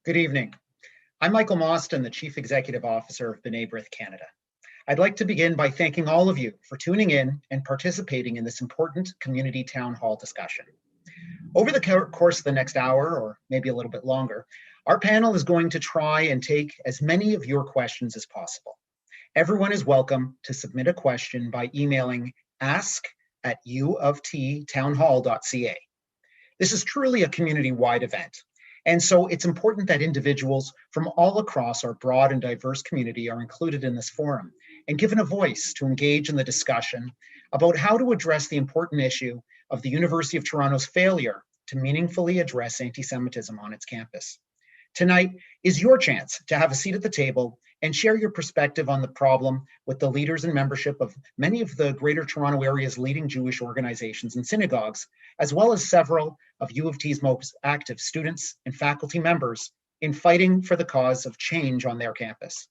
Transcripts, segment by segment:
Good evening. I'm Michael Mostyn, the Chief Executive Officer of B'nai B'rith Canada. I'd like to begin by thanking all of you for tuning in and participating in this important community town hall discussion. Over the course of the next hour, or maybe a little bit longer, our panel is going to try and take as many of your questions as possible. Everyone is welcome to submit a question by emailing ask@uofttownhall.ca. This is truly a community-wide event, and so it's important that individuals from all across our broad and diverse community are included in this forum and given a voice to engage in the discussion about how to address the important issue of the University of Toronto's failure to meaningfully address anti-Semitism on its campus. Tonight is your chance to have a seat at the table and share your perspective on the problem with the leaders and membership of many of the Greater Toronto Area's leading Jewish organizations and synagogues, as well as several of U of T's most active students and faculty members in fighting for the cause of change on their campus.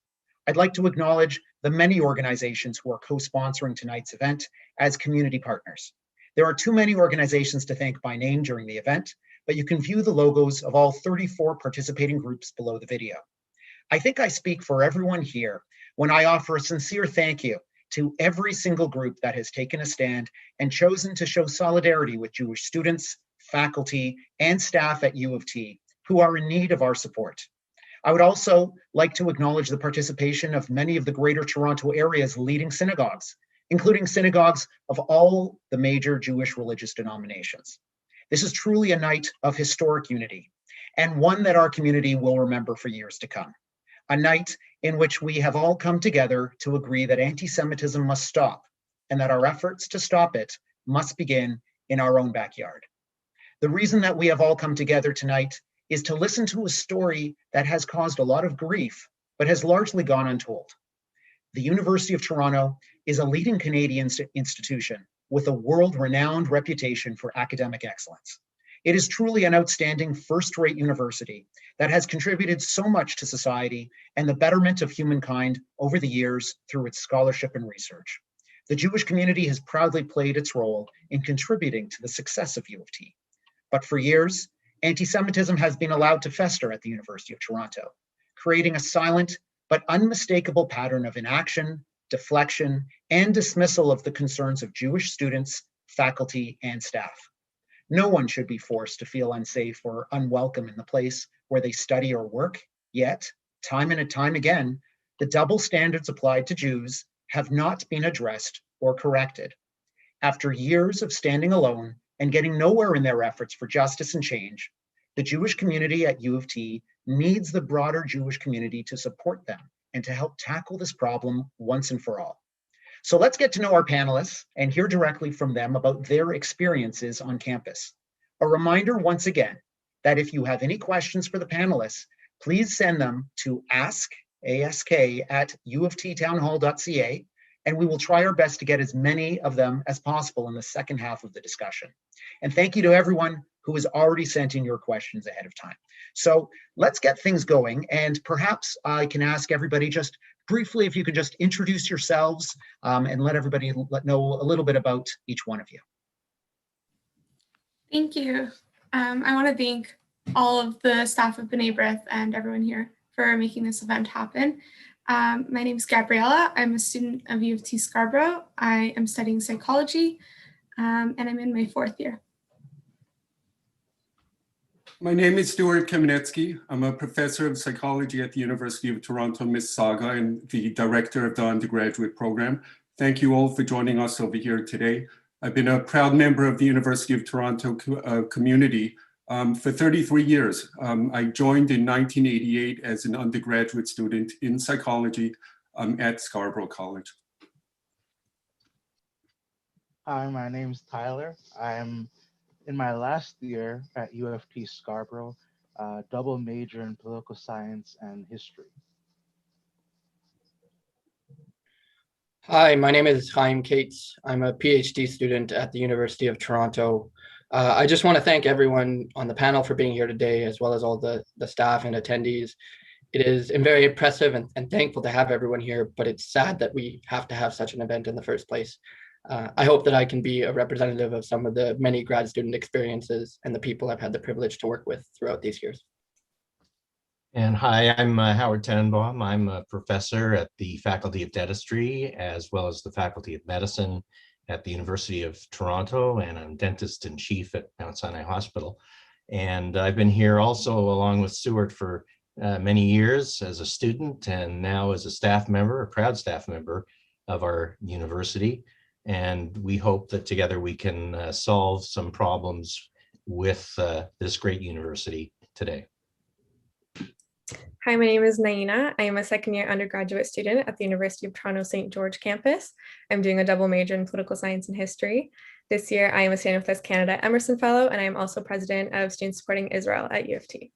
I'd like to acknowledge the many organizations who are co-sponsoring tonight's event as community partners. There are too many organizations to thank by name during the event, but you can view the logos of all 34 participating groups below the video. I think I speak for everyone here when I offer a sincere thank you to every single group that has taken a stand and chosen to show solidarity with Jewish students, faculty, and staff at U of T who are in need of our support. I would also like to acknowledge the participation of many of the Greater Toronto Area's leading synagogues, including synagogues of all the major Jewish religious denominations. This is truly a night of historic unity, and one that our community will remember for years to come. A night in which we have all come together to agree that anti-Semitism must stop, and that our efforts to stop it must begin in our own backyard. The reason that we have all come together tonight is to listen to a story that has caused a lot of grief, but has largely gone untold. The University of Toronto is a leading Canadian institution with a world-renowned reputation for academic excellence. It is truly an outstanding first-rate university that has contributed so much to society and the betterment of humankind over the years through its scholarship and research. The Jewish community has proudly played its role in contributing to the success of U of T. But for years, anti-Semitism has been allowed to fester at the University of Toronto, creating a silent but unmistakable pattern of inaction, deflection, and dismissal of the concerns of Jewish students, faculty, and staff. No one should be forced to feel unsafe or unwelcome in the place where they study or work, yet, time and time again, the double standards applied to Jews have not been addressed or corrected. After years of standing alone and getting nowhere in their efforts for justice and change, the Jewish community at U of T needs the broader Jewish community to support them and to help tackle this problem once and for all. So let's get to know our panelists and hear directly from them about their experiences on campus. A reminder once again that if you have any questions for the panelists, please send them to ask@uofttownhall.ca, and we will try our best to get as many of them as possible in the second half of the discussion. And thank you to everyone who has already sent in your questions ahead of time. So let's get things going, and perhaps I can ask everybody just briefly if you could just introduce yourselves and let everybody know a little bit about each one of you. Thank you. I want to thank all of the staff of B'nai B'rith and everyone here for making this event happen. My name is Gabriella. I'm a student of U of T Scarborough. I am studying psychology, and I'm in my 4th year. My name is Stuart Kamenetsky. I'm a professor of psychology at the University of Toronto Mississauga and the director of the undergraduate program. Thank you all for joining us over here today. I've been a proud member of the University of Toronto community for 33 years. I joined in 1988 as an undergraduate student in psychology at Scarborough College. Hi, my name is Tyler. I'm in my last year at U of T Scarborough, double major in political science and history. Hi, my name is Chaim Cates. I'm a PhD student at the University of Toronto. I just want to thank everyone on the panel for being here today, as well as all the staff and attendees. I'm very impressive and thankful to have everyone here, but it's sad that we have to have such an event in the first place. I hope that I can be a representative of some of the many grad student experiences and the people I've had the privilege to work with throughout these years. And hi, I'm Howard Tenenbaum. I'm a professor at the Faculty of Dentistry as well as the Faculty of Medicine at the University of Toronto, and I'm dentist in chief at Mount Sinai Hospital. And I've been here also along with Stuart for many years as a student and now as a staff member, a proud staff member of our university. And we hope that together we can solve some problems with this great university today. Hi, my name is Naina. I am a second-year undergraduate student at the University of Toronto St. George campus. I'm doing a double major in political science and history. This year, I am a Stand With Us Canada Emerson Fellow, and I am also president of Students Supporting Israel at U of T.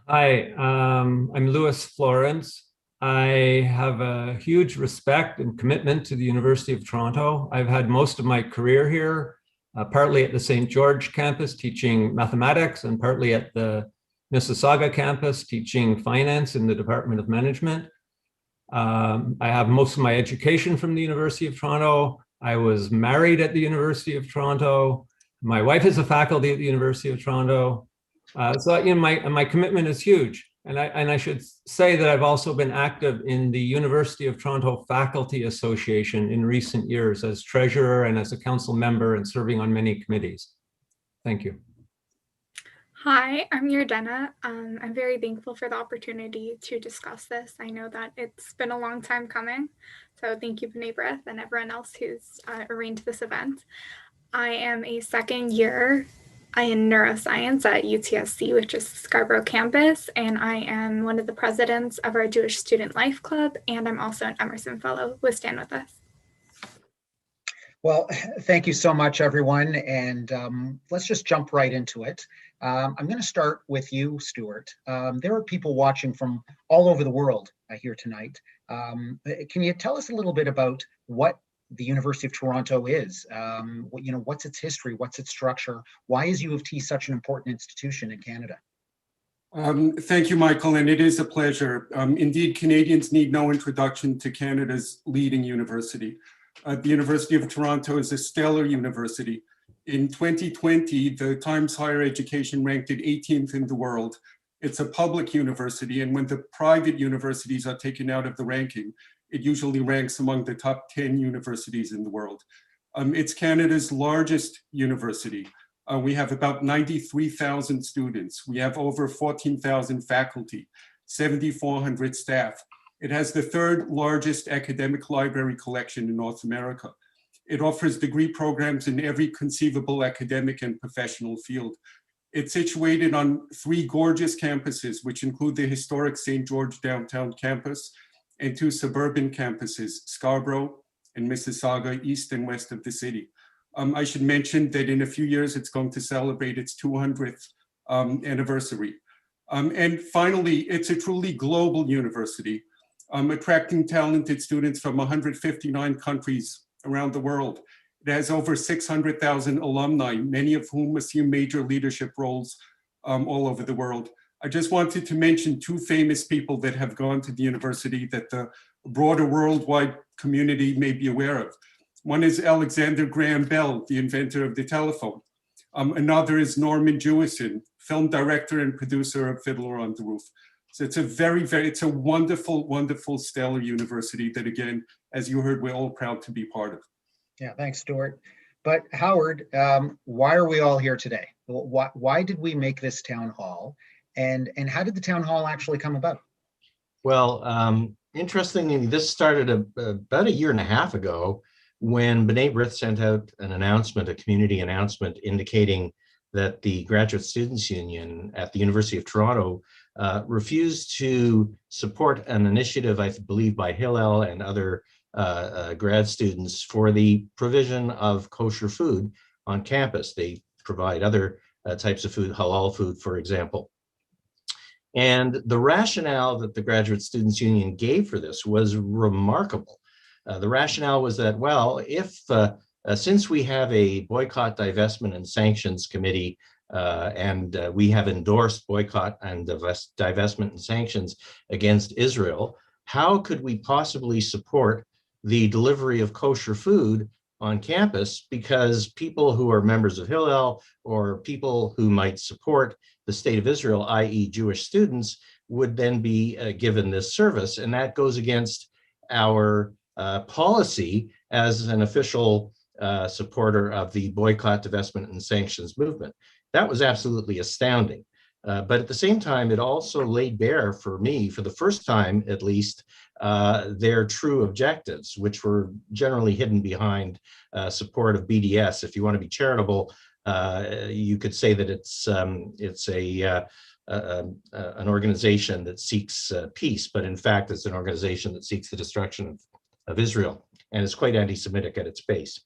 Hi, I'm Louis Florence. I have a huge respect and commitment to the University of Toronto. I've had most of my career here, partly at the St. George campus teaching mathematics and partly at the Mississauga campus teaching finance in the Department of Management. I have most of my education from the University of Toronto. I was married at the University of Toronto. My wife is a faculty at the University of Toronto. So you know, my commitment is huge. And I should say that I've also been active in the University of Toronto Faculty Association in recent years as treasurer and as a council member and serving on many committees. Thank you. Hi, I'm Yardena. I'm very thankful for the opportunity to discuss this. I know that it's been a long time coming, so thank you, B'nai B'rith, and everyone else who's arranged this event. I am a second year in neuroscience at UTSC, which is Scarborough campus, and I am one of the presidents of our Jewish Student Life Club, and I'm also an Emerson Fellow with Stand With Us. Well, thank you so much, everyone. And let's just jump right into it. I'm going to start with you, Stuart. There are people watching from all over the world here tonight. Can you tell us a little bit about what the University of Toronto is? What's its history? What's its structure? Why is U of T such an important institution in Canada? Thank you, Michael, and it is a pleasure. Indeed, Canadians need no introduction to Canada's leading university. The University of Toronto is a stellar university. In 2020, the Times Higher Education ranked it 18th in the world. It's a public university, and when the private universities are taken out of the ranking, it usually ranks among the top 10 universities in the world. It's Canada's largest university. We have about 93,000 students. We have over 14,000 faculty, 7,400 staff. It has the third largest academic library collection in North America. It offers degree programs in every conceivable academic and professional field. It's situated on 3 gorgeous campuses, which include the historic St. George downtown campus and 2 suburban campuses, Scarborough and Mississauga, east and west of the city. I should mention that in a few years, it's going to celebrate its 200th anniversary. And finally, it's a truly global university, attracting talented students from 159 countries around the world. It has over 600,000 alumni, many of whom assume major leadership roles all over the world. I just wanted to mention 2 famous people that have gone to the university that the broader worldwide community may be aware of. One is Alexander Graham Bell, the inventor of the telephone. Another is Norman Jewison, film director and producer of Fiddler on the Roof. So it's it's a wonderful, wonderful, stellar university that, again, as you heard, we're all proud to be part of. Yeah, thanks, Stuart. But Howard, why are we all here today? Why did we make this town hall? And how did the town hall actually come about? Well, interestingly, this started about 1.5 years ago when B'nai B'rith sent out an announcement, a community announcement indicating that the Graduate Students Union at the University of Toronto refused to support an initiative, I believe, by Hillel and other grad students for the provision of kosher food on campus. They provide other types of food, halal food, for example. And the rationale that the Graduate Students Union gave for this was remarkable. The rationale was that, well, if since we have a boycott, divestment, and sanctions committee, and we have endorsed boycott and divestment and sanctions against Israel, how could we possibly support the delivery of kosher food on campus, because people who are members of Hillel or people who might support the state of Israel, i.e. Jewish students, would then be given this service. And that goes against our policy as an official supporter of the boycott, divestment, and sanctions movement. That was absolutely astounding. But at the same time, it also laid bare for me, for the first time at least, their true objectives, which were generally hidden behind support of BDS. If you want to be charitable, you could say that it's an organization that seeks peace, but in fact, it's an organization that seeks the destruction of Israel, and it's quite anti-Semitic at its base.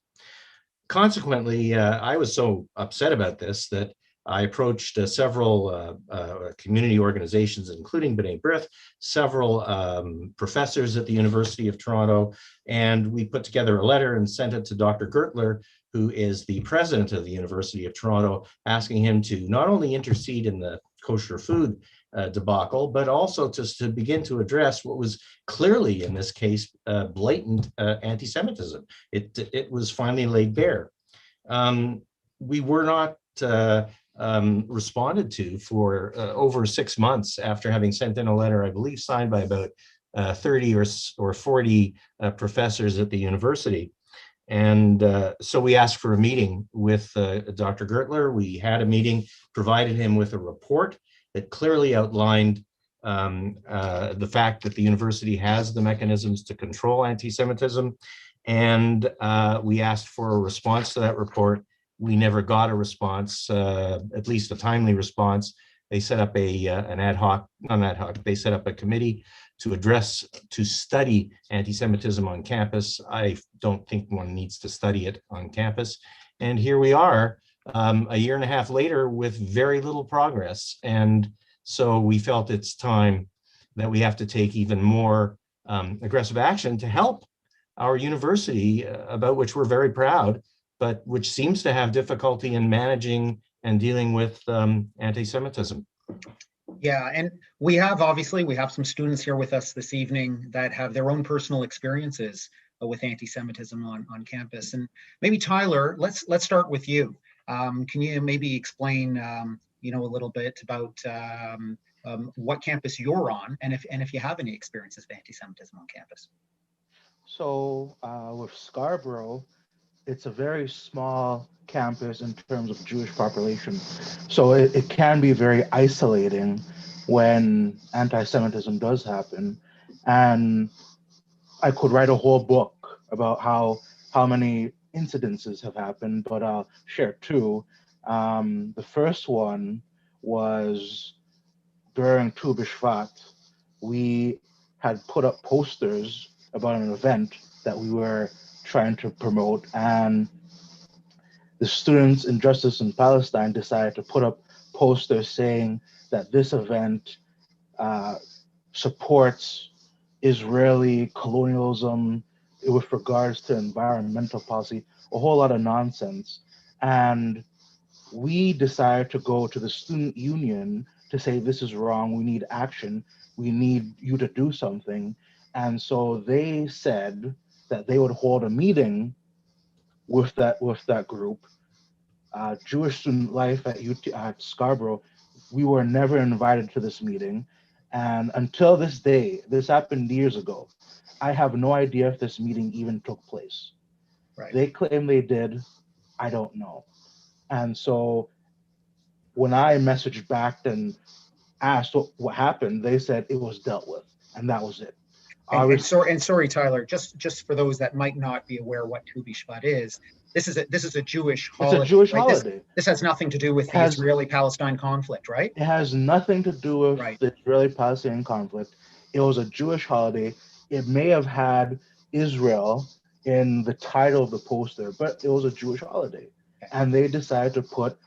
Consequently, I was so upset about this that I approached several community organizations, including B'nai B'rith, several professors at the University of Toronto, and we put together a letter and sent it to Dr. Gertler, who is the president of the University of Toronto, asking him to not only intercede in the kosher food debacle, but also to begin to address what was clearly, in this case, blatant anti-Semitism. It was finally laid bare. We were not responded to for over 6 months after having sent in a letter, I believe signed by about 30 or 40 professors at the university. And so we asked for a meeting with Dr. Gertler. We had a meeting, provided him with a report that clearly outlined the fact that the university has the mechanisms to control anti-Semitism. And we asked for a response to that report. We never got a response, at least a timely response. They set up an ad hoc, not ad hoc, they set up a committee to study anti-Semitism on campus. I don't think one needs to study it on campus. And here we are, a year and a half later with very little progress. And so we felt it's time that we have to take even more aggressive action to help our university, about which we're very proud, but which seems to have difficulty in managing and dealing with anti-Semitism. Yeah, and we have some students here with us this evening that have their own personal experiences with anti-Semitism on campus. And maybe Tyler, let's start with you. Can you maybe explain a little bit about what campus you're on, and if you have any experiences of anti-Semitism on campus? So with Scarborough, it's a very small campus in terms of Jewish population. So it can be very isolating when anti-Semitism does happen. And I could write a whole book about how many incidences have happened, but I'll share two. The first one was during Tu B'Shvat. We had put up posters about an event that we were trying to promote, and the Students in Justice in Palestine decided to put up posters saying that this event supports Israeli colonialism with regards to environmental policy, a whole lot of nonsense. And we decided to go to the student union to say, this is wrong, we need action, we need you to do something. And so they said that they would hold a meeting with that group. Jewish Student Life at Scarborough, we were never invited to this meeting. And until this day, this happened years ago, I have no idea if this meeting even took place. Right. They claim they did, I don't know. And so when I messaged back and asked what happened, they said it was dealt with, and that was it. And sorry, Tyler, just for those that might not be aware what Tu B'Shvat is, this is a Jewish holiday. It's a Jewish right? holiday. This has nothing to do with the Israeli-Palestine conflict, right? It has nothing to do with the Israeli-Palestinian conflict. It was a Jewish holiday. It may have had Israel in the title of the poster, but it was a Jewish holiday. And they decided to put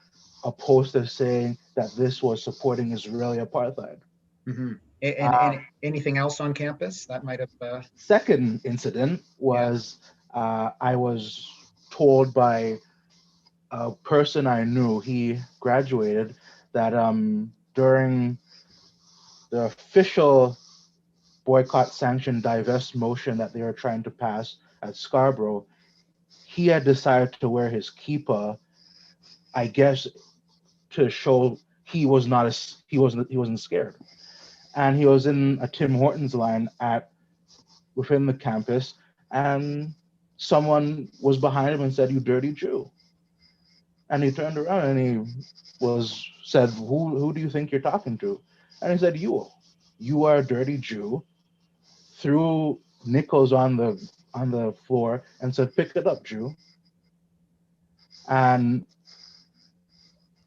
a poster saying that this was supporting Israeli apartheid. Mm-hmm. And anything else on campus that might have? Second incident was I was told by a person I knew, he graduated, that during the official boycott, sanction, divest motion that they were trying to pass at Scarborough, he had decided to wear his kippah, I guess, to show he wasn't scared. And he was in a Tim Hortons line within the campus, and someone was behind him and said, "You dirty Jew." And he turned around and he said, who do you think you're talking to? And he said, you are a dirty Jew, threw nickels on the floor and said, "Pick it up, Jew." And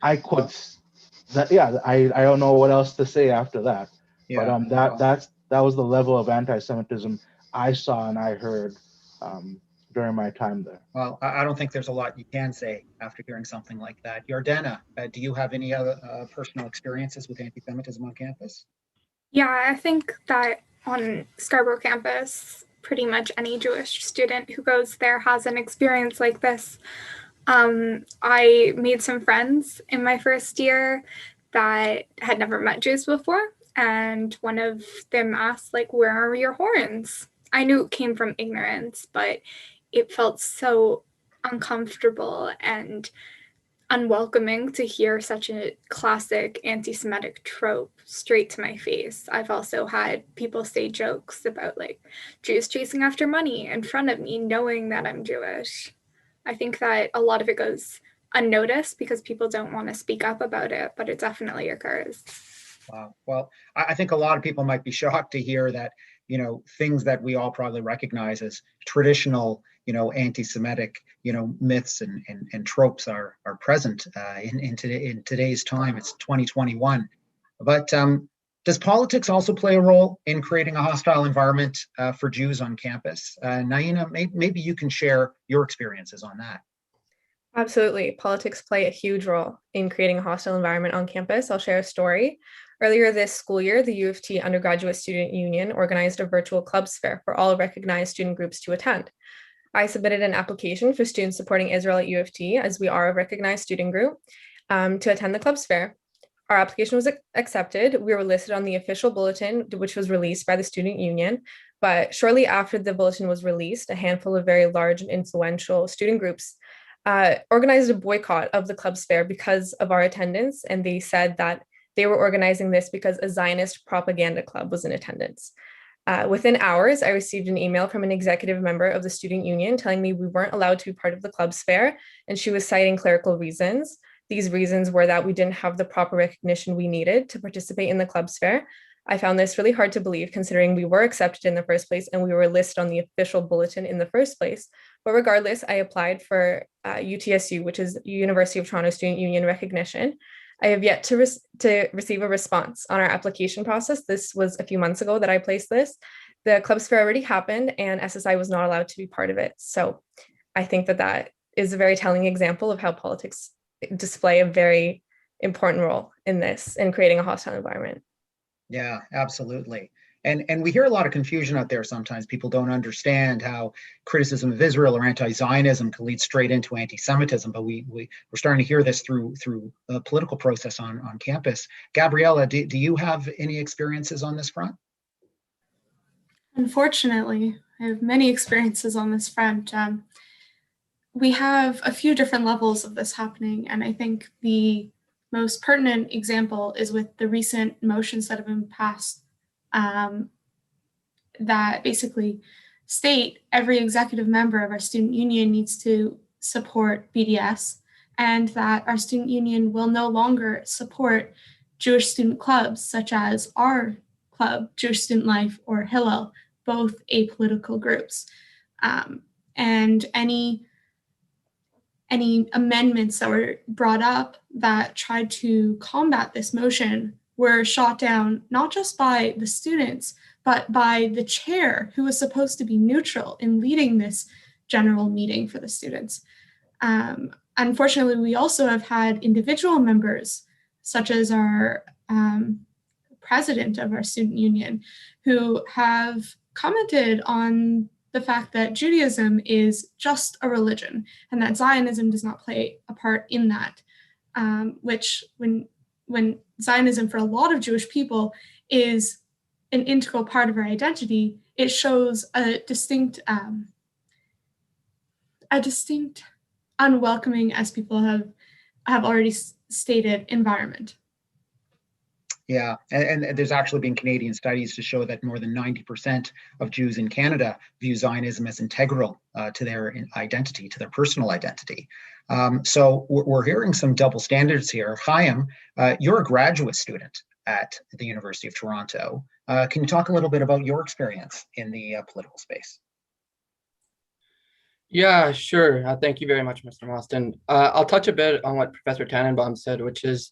I don't know what else to say after that. Yeah. But that was the level of anti-Semitism I saw and I heard during my time there. Well, I don't think there's a lot you can say after hearing something like that. Yardena, do you have any other personal experiences with anti-Semitism on campus? Yeah, I think that on Scarborough campus, pretty much any Jewish student who goes there has an experience like this. I made some friends in my first year that had never met Jews before, and one of them asked, like, "Where are your horns?" I knew it came from ignorance, but it felt so uncomfortable and unwelcoming to hear such a classic anti-Semitic trope straight to my face. I've also had people say jokes about, like, Jews chasing after money in front of me, knowing that I'm Jewish. I think that a lot of it goes unnoticed because people don't want to speak up about it, but it definitely occurs. Wow. Well, I think a lot of people might be shocked to hear that, things that we all probably recognize as traditional, anti-Semitic, myths and tropes are present in today's time. It's 2021. But does politics also play a role in creating a hostile environment for Jews on campus? Naina, maybe you can share your experiences on that. Absolutely. Politics play a huge role in creating a hostile environment on campus. I'll share a story. Earlier this school year, the U of T Undergraduate Student Union organized a virtual clubs fair for all recognized student groups to attend. I submitted an application for students supporting Israel at U of T, as we are a recognized student group, to attend the clubs fair. Our application was accepted. We were listed on the official bulletin, which was released by the student union. But shortly after the bulletin was released, a handful of very large and influential student groups organized a boycott of the clubs fair because of our attendance. And they said that they were organizing this because a Zionist propaganda club was in attendance. Within hours, I received an email from an executive member of the student union telling me we weren't allowed to be part of the clubs fair, and she was citing clerical reasons. These reasons were that we didn't have the proper recognition we needed to participate in the clubs fair. I found this really hard to believe, considering we were accepted in the first place and we were listed on the official bulletin in the first place. But regardless, I applied for UTSU, which is University of Toronto Student Union recognition. I have yet to receive a response on our application process. This was a few months ago that I placed this. The clubs fair already happened and SSI was not allowed to be part of it. So I think that is a very telling example of how politics display a very important role in this, in creating a hostile environment. Yeah, absolutely. And we hear a lot of confusion out there sometimes. People don't understand how criticism of Israel or anti-Zionism can lead straight into anti-Semitism, but we're starting to hear this through a political process on campus. Gabriella, do you have any experiences on this front? Unfortunately, I have many experiences on this front. We have a few different levels of this happening, and I think the most pertinent example is with the recent motions that have been passed that basically state every executive member of our student union needs to support BDS, and that our student union will no longer support Jewish student clubs such as our club, Jewish Student Life, or Hillel, both apolitical groups. And any amendments that were brought up that tried to combat this motion were shot down, not just by the students, but by the chair, who was supposed to be neutral in leading this general meeting for the students. Unfortunately, we also have had individual members, such as our president of our student union, who have commented on the fact that Judaism is just a religion and that Zionism does not play a part in that, which when Zionism for a lot of Jewish people is an integral part of our identity, it shows a distinct a distinct, unwelcoming, as people have already stated, environment. Yeah, and there's actually been Canadian studies to show that more than 90% of Jews in Canada view Zionism as integral to their identity, to their personal identity. So we're hearing some double standards here. Chaim, you're a graduate student at the University of Toronto. Can you talk a little bit about your experience in the political space? Yeah, sure. Thank you very much, Mr. Mostyn. I'll touch a bit on what Professor Tannenbaum said, which is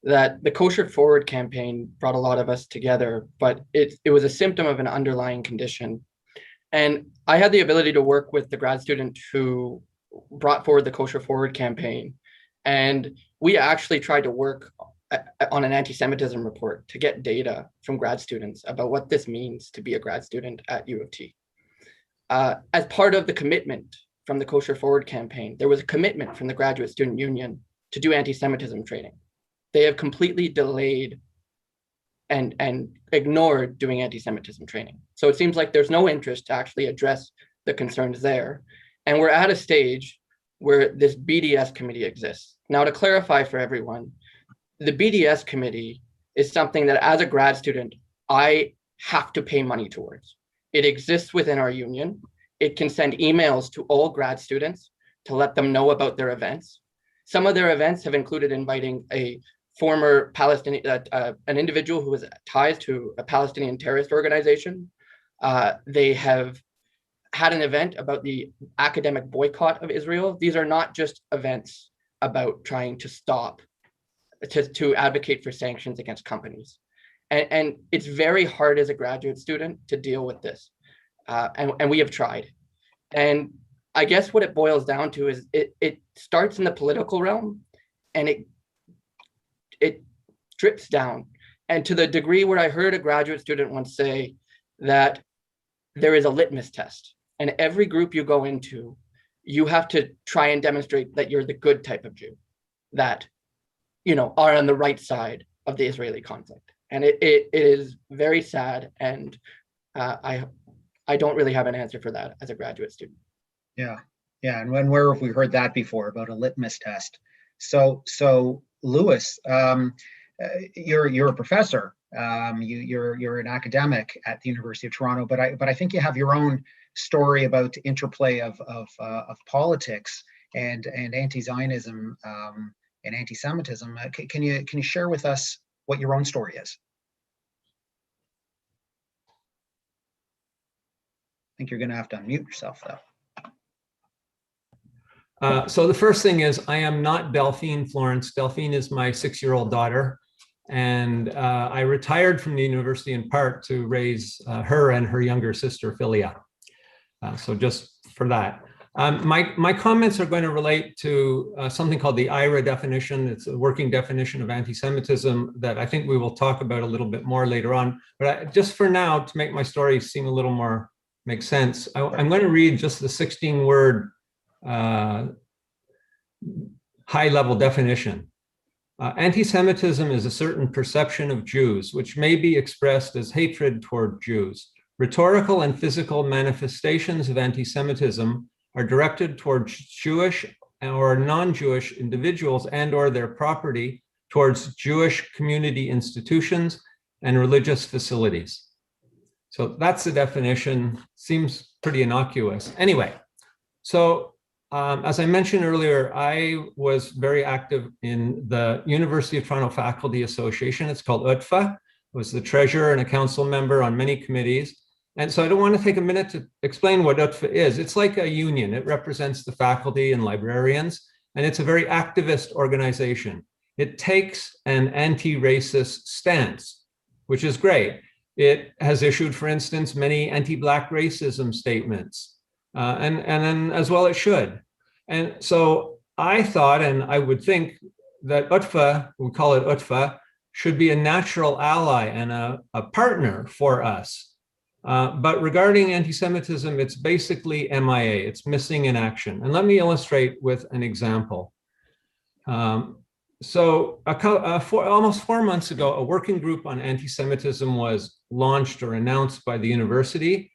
that the Kosher Forward campaign brought a lot of us together, but it was a symptom of an underlying condition. And I had the ability to work with the grad student who brought forward the Kosher Forward campaign. And we actually tried to work on an anti-Semitism report to get data from grad students about what this means to be a grad student at U of T. As part of the commitment from the Kosher Forward campaign, there was a commitment from the Graduate Student Union to do anti-Semitism training. They have completely delayed and ignored doing anti-Semitism training. So it seems like there's no interest to actually address the concerns there. And we're at a stage where this BDS committee exists. Now, to clarify for everyone, the BDS committee is something that as a grad student, I have to pay money towards. It exists within our union. It can send emails to all grad students to let them know about their events. Some of their events have included inviting a former Palestinian, an individual who has ties to a Palestinian terrorist organization. They have had an event about the academic boycott of Israel. These are not just events about trying to stop, to advocate for sanctions against companies. And it's very hard as a graduate student to deal with this. And we have tried. And I guess what it boils down to is it starts in the political realm and it drips down. And to the degree where I heard a graduate student once say that there is a litmus test, and every group you go into, you have to try and demonstrate that you're the good type of Jew, that, you know, are on the right side of the Israeli conflict. And it is very sad. And I don't really have an answer for that as a graduate student. Yeah. And where have we heard that before about a litmus test? So Louis, you're a professor. You're an academic at the University of Toronto, but I think you have your own story about the interplay of politics and anti-Zionism and anti-Semitism. Can you share with us what your own story is? I think you're going to have to unmute yourself, though. So the first thing is I am not Delphine Florence. Delphine is my 6-year-old daughter. And I retired from the university in part to raise her and her younger sister, Philia. So just for that. My comments are going to relate to something called the IRA definition. It's a working definition of anti-Semitism that I think we will talk about a little bit more later on. But just for now, to make my story seem a little more make sense, I'm going to read just the 16-word high-level definition. Anti-Semitism is a certain perception of Jews, which may be expressed as hatred toward Jews. Rhetorical and physical manifestations of anti-Semitism are directed towards Jewish or non-Jewish individuals and or their property, towards Jewish community institutions and religious facilities. So that's the definition. Seems pretty innocuous. Anyway, so as I mentioned earlier, I was very active in the University of Toronto Faculty Association. It's called UTFA. I was the treasurer and a council member on many committees. And so I don't want to take a minute to explain what UTFA is. It's like a union. It represents the faculty and librarians, and it's a very activist organization. It takes an anti-racist stance, which is great. It has issued, for instance, many anti-Black racism statements. And then as well it should. And so I thought, and I would think that UTFA, we call it UTFA, should be a natural ally and a partner for us. But regarding anti-Semitism, it's basically MIA, it's missing in action. And let me illustrate with an example. So almost 4 months ago, a working group on anti-Semitism was launched or announced by the university.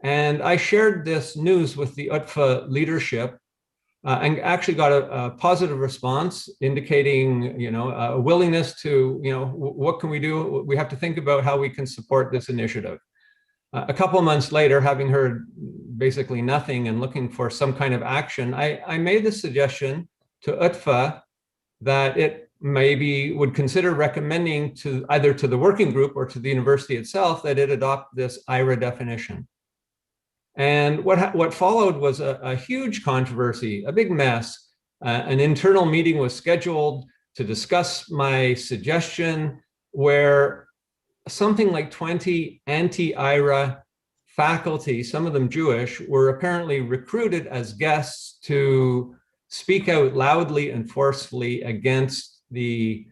And I shared this news with the UTFA leadership. and actually got a positive response indicating, a willingness to, what can we do? We have to think about how we can support this initiative. A couple of months later, having heard basically nothing and looking for some kind of action, I made the suggestion to UTFA that it maybe would consider recommending to either to the working group or to the university itself that it adopt this IHRA definition. And what followed was a huge controversy, a big mess. An internal meeting was scheduled to discuss my suggestion, where something like 20 anti-IHRA faculty, some of them Jewish, were apparently recruited as guests to speak out loudly and forcefully against the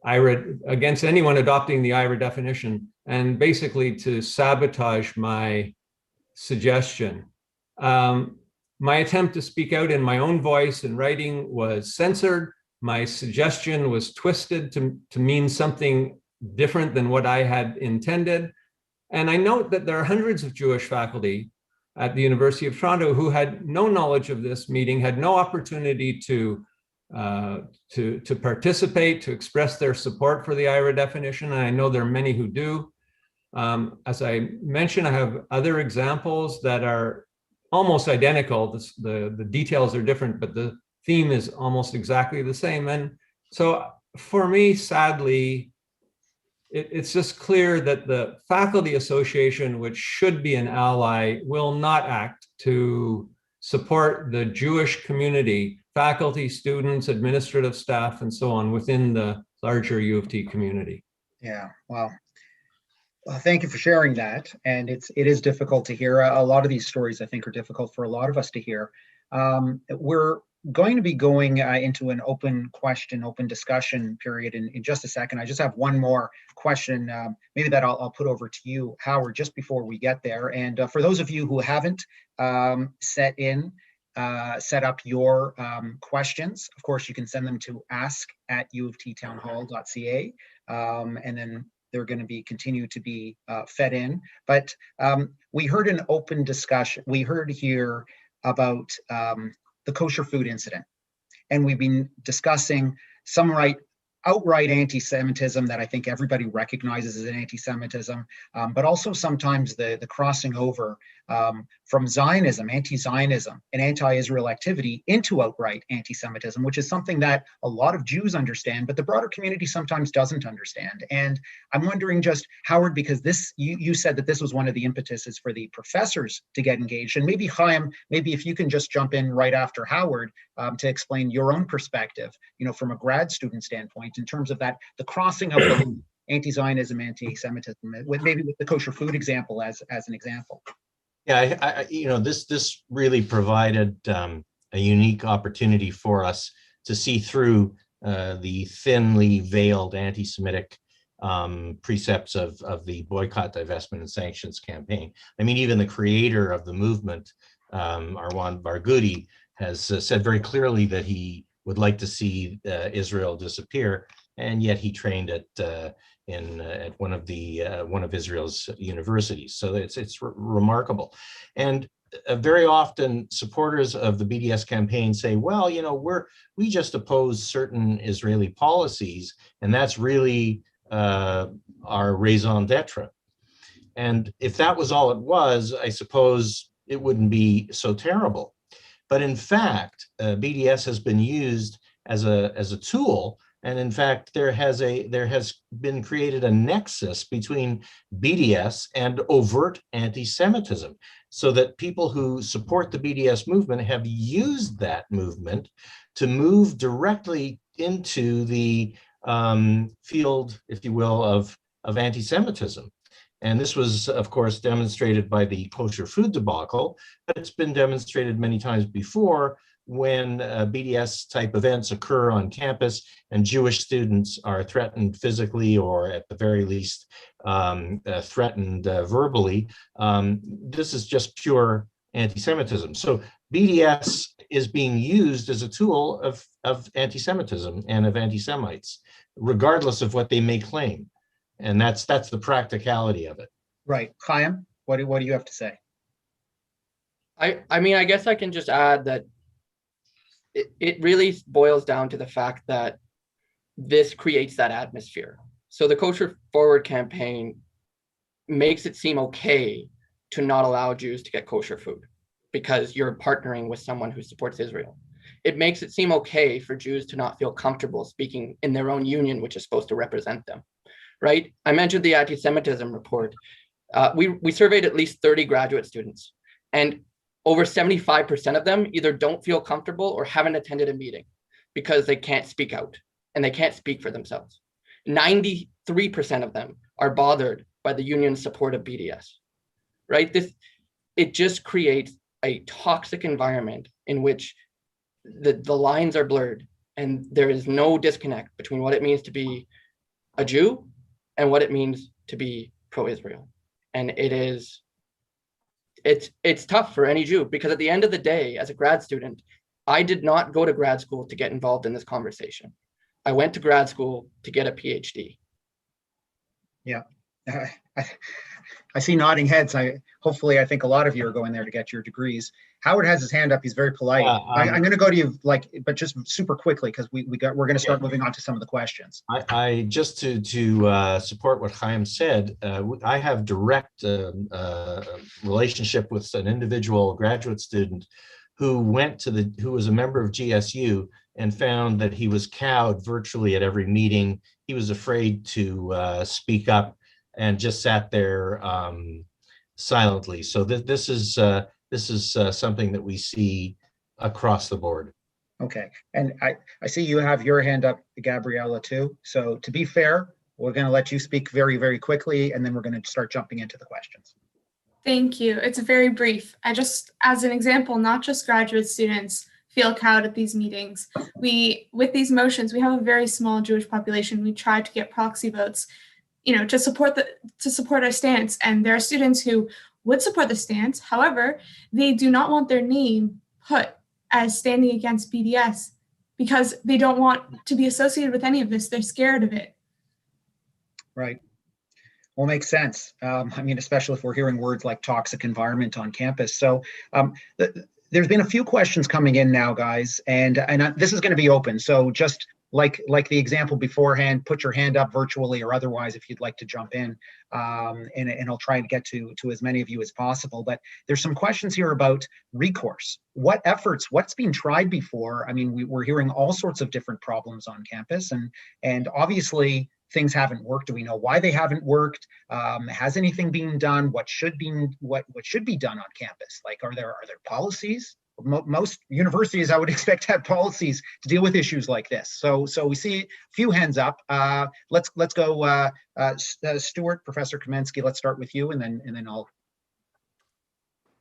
IHRA, against anyone adopting the IHRA definition, and basically to sabotage my suggestion. My attempt to speak out in my own voice and writing was censored. My suggestion was twisted to mean something different than what I had intended. And I note that there are hundreds of Jewish faculty at the University of Toronto who had no knowledge of this meeting, had no opportunity to participate, to express their support for the IHRA definition. And I know there are many who do. As I mentioned, I have other examples that are almost identical. The details are different, but the theme is almost exactly the same. And so for me, sadly, it's just clear that the Faculty Association, which should be an ally, will not act to support the Jewish community, faculty, students, administrative staff, and so on within the larger U of T community. Yeah, wow. Well, thank you for sharing that. And it is difficult to hear. A lot of these stories, I think, are difficult for a lot of us to hear. We're going to be going into an open discussion period in just a second. I just have one more question, maybe that I'll put over to you, Howard, just before we get there. And for those of you who haven't set up your questions, of course, you can send them to ask@uofttownhall.ca, and then they're going to continue to be fed in. But we heard an open discussion. We heard here about the kosher food incident. And we've been discussing some outright anti-Semitism that I think everybody recognizes as an anti-Semitism, but also sometimes the crossing over from Zionism, anti-Zionism, and anti-Israel activity into outright anti-Semitism, which is something that a lot of Jews understand, but the broader community sometimes doesn't understand. And I'm wondering just, Howard, because you said that this was one of the impetuses for the professors to get engaged, and maybe Chaim, maybe if you can just jump in right after Howard to explain your own perspective, from a grad student standpoint, in terms of that, the crossing of the anti-Zionism, anti-Semitism, maybe with the kosher food example as an example. Yeah, this really provided a unique opportunity for us to see through the thinly veiled anti-Semitic precepts of the boycott, divestment, and sanctions campaign. I mean, even the creator of the movement, Arwan Barghouti, has said very clearly that he would like to see Israel disappear, and yet he trained at one of Israel's universities. So it's remarkable. And very often supporters of the BDS campaign say, well, we just oppose certain Israeli policies, and that's really our raison d'etre. And if that was all it was, I suppose it wouldn't be so terrible. But in fact, BDS has been used as a tool, and in fact, there has been created a nexus between BDS and overt anti-Semitism, so that people who support the BDS movement have used that movement to move directly into the field, if you will, of anti-Semitism. And this was, of course, demonstrated by the kosher food debacle, but it's been demonstrated many times before when BDS type events occur on campus and Jewish students are threatened physically, or at the very least threatened verbally. This is just pure anti-Semitism. So BDS is being used as a tool of anti-Semitism and of anti-Semites, regardless of what they may claim. And that's the practicality of it. Right. Chaim, what do you have to say? I mean, I guess I can just add that it really boils down to the fact that this creates that atmosphere. So the Kosher Forward campaign makes it seem okay to not allow Jews to get kosher food because you're partnering with someone who supports Israel. It makes it seem okay for Jews to not feel comfortable speaking in their own union, which is supposed to represent them, right? I mentioned the anti-Semitism report. We surveyed at least 30 graduate students, and over 75% of them either don't feel comfortable or haven't attended a meeting because they can't speak out and they can't speak for themselves. 93% of them are bothered by the union's support of BDS, right? It just creates a toxic environment in which the lines are blurred and there is no disconnect between what it means to be a Jew and what it means to be pro-Israel. And it's tough for any Jew, because at the end of the day, as a grad student, I did not go to grad school to get involved in this conversation. I went to grad school to get a PhD. Yeah. I see nodding heads. Hopefully, I think a lot of you are going there to get your degrees. Howard has his hand up. He's very polite. I'm going to go to you, but just super quickly, because we're going to start moving on to some of the questions. I just to support what Chaim said, I have direct relationship with an individual graduate student who who was a member of GSU and found that he was cowed virtually at every meeting. He was afraid to speak up and just sat there silently. So this is something that we see across the board. Okay, and I see you have your hand up, Gabriella, too. So to be fair, we're going to let you speak very, very quickly, and then we're going to start jumping into the questions. Thank you. It's very brief. As an example, not just graduate students feel cowed at these meetings. With these motions, we have a very small Jewish population. We try to get proxy votes, to support our stance. And there are students who would support the stance. However, they do not want their name put as standing against BDS because they don't want to be associated with any of this. They're scared of it. Right. Well, makes sense. Especially if we're hearing words like toxic environment on campus. So there's been a few questions coming in now, guys, and this is going to be open. So just like the example beforehand, put your hand up virtually or otherwise if you'd like to jump in, and I'll try and get to as many of you as possible. But there's some questions here about recourse. What's been tried before? We're hearing all sorts of different problems on campus, and obviously things haven't worked. Do we know why they haven't worked? Has anything been done? What should be done on campus? Like, are there policies? Most universities, I would expect, have policies to deal with issues like this. So we see a few hands up. Let's go, Stuart, Professor Kamensky. Let's start with you, and then I'll.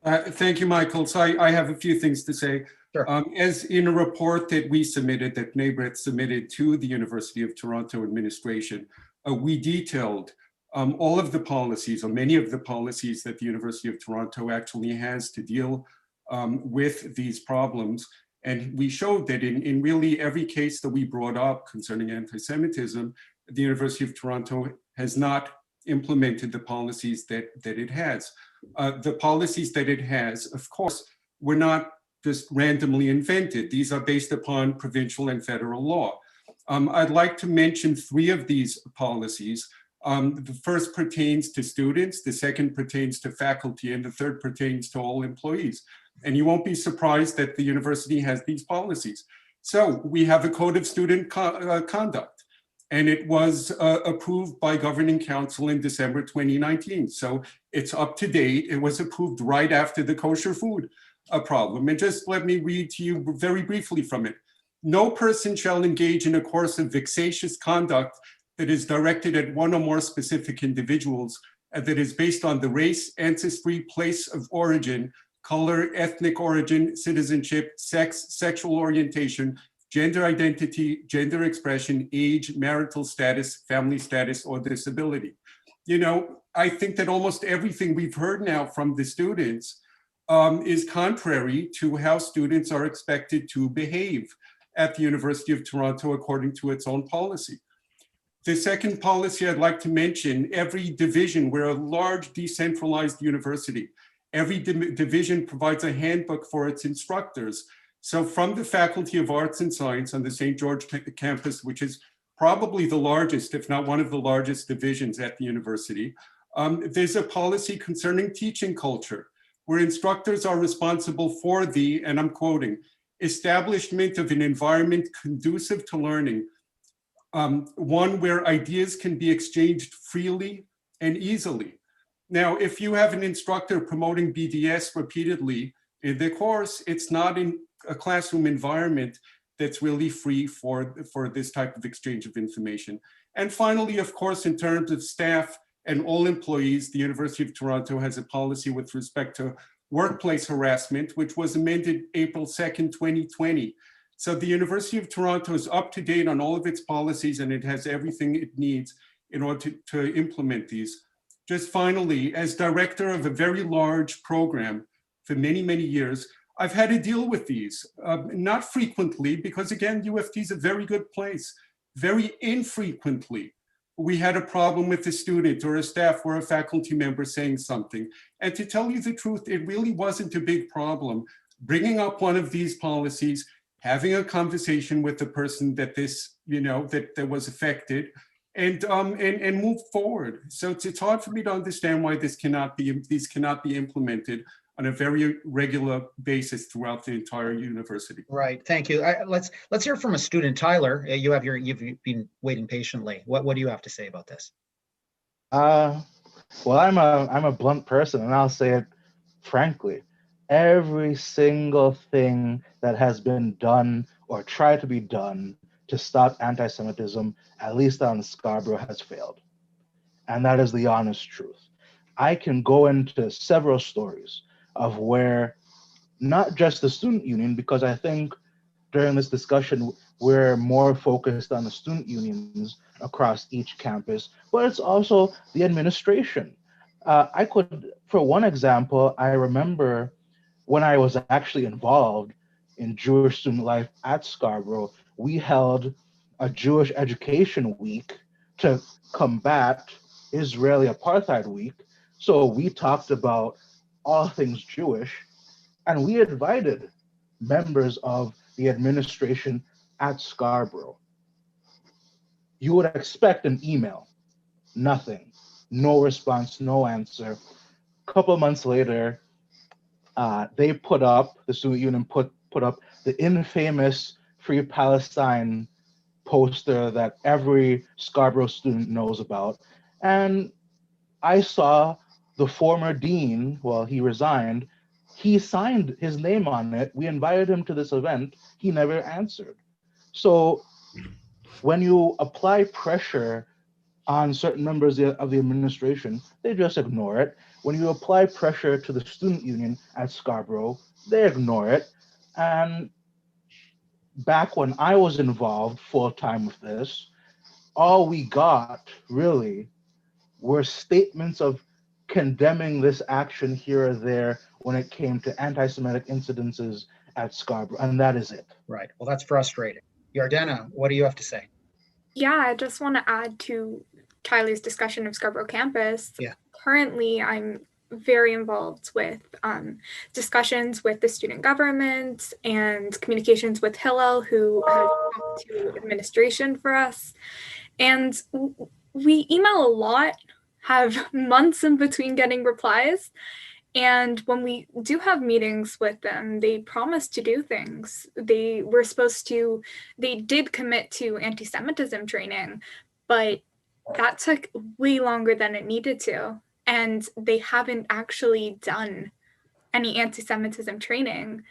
Thank you, Michael. So I have a few things to say. Sure. As in a report that we submitted, that B'nai B'rith submitted to the University of Toronto administration, we detailed all of the policies, or many of the policies, that the University of Toronto actually has to deal with these problems. And we showed that in really every case that we brought up concerning anti-Semitism, the University of Toronto has not implemented the policies that it has. The policies that it has, of course, were not just randomly invented. These are based upon provincial and federal law. I'd like to mention 3 of these policies. The first pertains to students, the second pertains to faculty, and the third pertains to all employees. And you won't be surprised that the university has these policies. So we have a Code of Student Conduct, and it was approved by Governing Council in December 2019. So it's up to date. It was approved right after the kosher food problem. And just let me read to you very briefly from it. No person shall engage in a course of vexatious conduct that is directed at one or more specific individuals, and that is based on the race, ancestry, place of origin, color, ethnic origin, citizenship, sex, sexual orientation, gender identity, gender expression, age, marital status, family status, or disability. I think that almost everything we've heard now from the students is contrary to how students are expected to behave at the University of Toronto according to its own policy. The second policy I'd like to mention, every division, we're a large decentralized university. Every division provides a handbook for its instructors So from the Faculty of Arts and Science on the St. George campus, which is probably the largest, if not one of the largest divisions at the university, there's a policy concerning teaching culture, where instructors are responsible for the, and I'm quoting, establishment of an environment conducive to learning, one where ideas can be exchanged freely and easily. Now, if you have an instructor promoting BDS repeatedly in the course, it's not in a classroom environment that's really free for this type of exchange of information. And finally, of course, in terms of staff and all employees, the University of Toronto has a policy with respect to workplace harassment, which was amended April 2nd, 2020. So the University of Toronto is up to date on all of its policies, and it has everything it needs in order to implement these. Just finally, as director of a very large program for many, many years, I've had to deal with these, not frequently, because again, UFT is a very good place. Very infrequently, we had a problem with a student or a staff or a faculty member saying something. And to tell you the truth, it really wasn't a big problem. Bringing up one of these policies, having a conversation with the person that this, that was affected, and move forward. So it's hard for me to understand why these cannot be implemented on a very regular basis throughout the entire university. Right, thank you. Let's hear from a student. Tyler, you've been waiting patiently. What do you have to say about this? Well, I'm a blunt person, and I'll say it frankly. Every single thing that has been done or tried to be done to stop anti-Semitism, at least on Scarborough, has failed. And that is the honest truth. I can go into several stories of where not just the student union, because I think during this discussion, we're more focused on the student unions across each campus, but it's also the administration. For one example, I remember when I was actually involved in Jewish student life at Scarborough, we held a Jewish Education Week to combat Israeli Apartheid Week. So we talked about all things Jewish, and we invited members of the administration at Scarborough. You would expect an email, nothing, no response, no answer. A couple of months later, they put up, the student union put up the infamous Free Palestine poster that every Scarborough student knows about. And I saw the former dean, well, he resigned, he signed his name on it. We invited him to this event. He never answered. So when you apply pressure on certain members of the administration, they just ignore it. When you apply pressure to the student union at Scarborough, they ignore it. And back when I was involved full-time with this, all we got really were statements of condemning this action here or there when it came to anti-Semitic incidences at Scarborough, and that is it. Right, well, that's frustrating. Yardena, what do you have to say? Yeah, I just want to add to Tyler's discussion of Scarborough campus. Yeah. Currently, I'm very involved with discussions with the student government and communications with Hillel, who has talked to administration for us. And we email a lot, have months in between getting replies. And when we do have meetings with them, they promise to do things. They did commit to anti-Semitism training, but that took way longer than it needed to. And they haven't actually done any anti-Semitism training,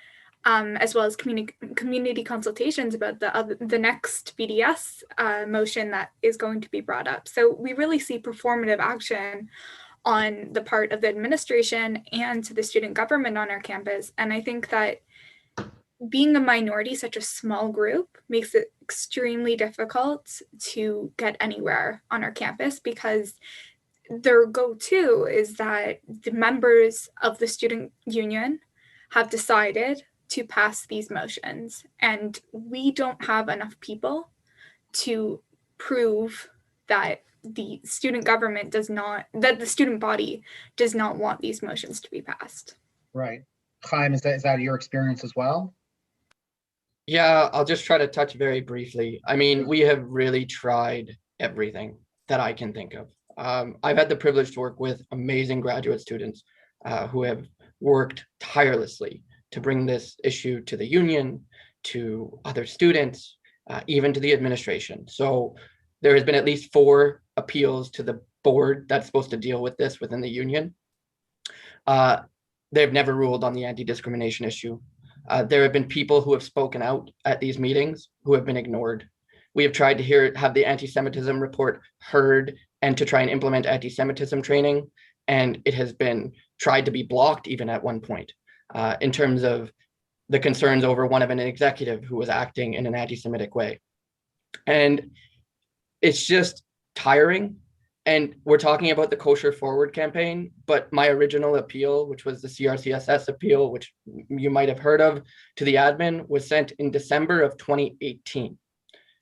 as well as community consultations about the next BDS motion that is going to be brought up. So we really see performative action on the part of the administration and the student government on our campus. And I think that being a minority, such a small group, makes it extremely difficult to get anywhere on our campus, because their go-to is that the members of the student union have decided to pass these motions, and we don't have enough people to prove that the student government that the student body does not want these motions to be passed. Right. Chaim, is that your experience as well? Yeah, I'll just try to touch very briefly. I mean, we have really tried everything that I can think of. I've had the privilege to work with amazing graduate students who have worked tirelessly to bring this issue to the union, to other students, even to the administration. So there has been at least 4 appeals to the board that's supposed to deal with this within the union. They've never ruled on the anti-discrimination issue. There have been people who have spoken out at these meetings who have been ignored. We have tried to have the anti-Semitism report heard and to try and implement anti-Semitism training, and it has been tried to be blocked even at one point in terms of the concerns over one of an executive who was acting in an anti-Semitic way. And it's just tiring. And we're talking about the Kosher Forward campaign, but my original appeal, which was the CRCSS appeal, which you might have heard of, to the admin, was sent in December of 2018,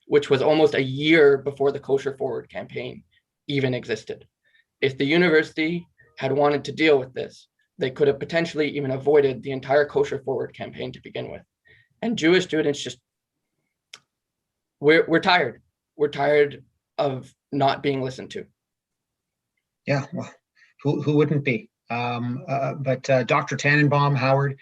which was almost a year before the Kosher Forward campaign even existed. If the university had wanted to deal with this, they could have potentially even avoided the entire Kosher Forward campaign to begin with. And Jewish students just, we're tired. We're tired of not being listened to. Yeah, well, who wouldn't be? But Dr. Tannenbaum, Howard,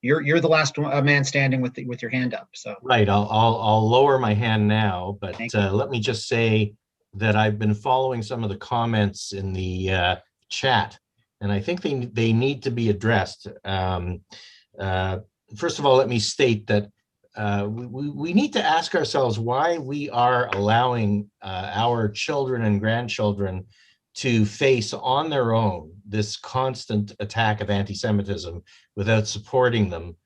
you're the last man standing with your hand up. So Right, I'll lower my hand now, but Thank you. let me just say that I've been following some of the comments in the chat, and I think they need to be addressed. First of all, let me state that we need to ask ourselves why we are allowing our children and grandchildren to face on their own this constant attack of anti-Semitism without supporting them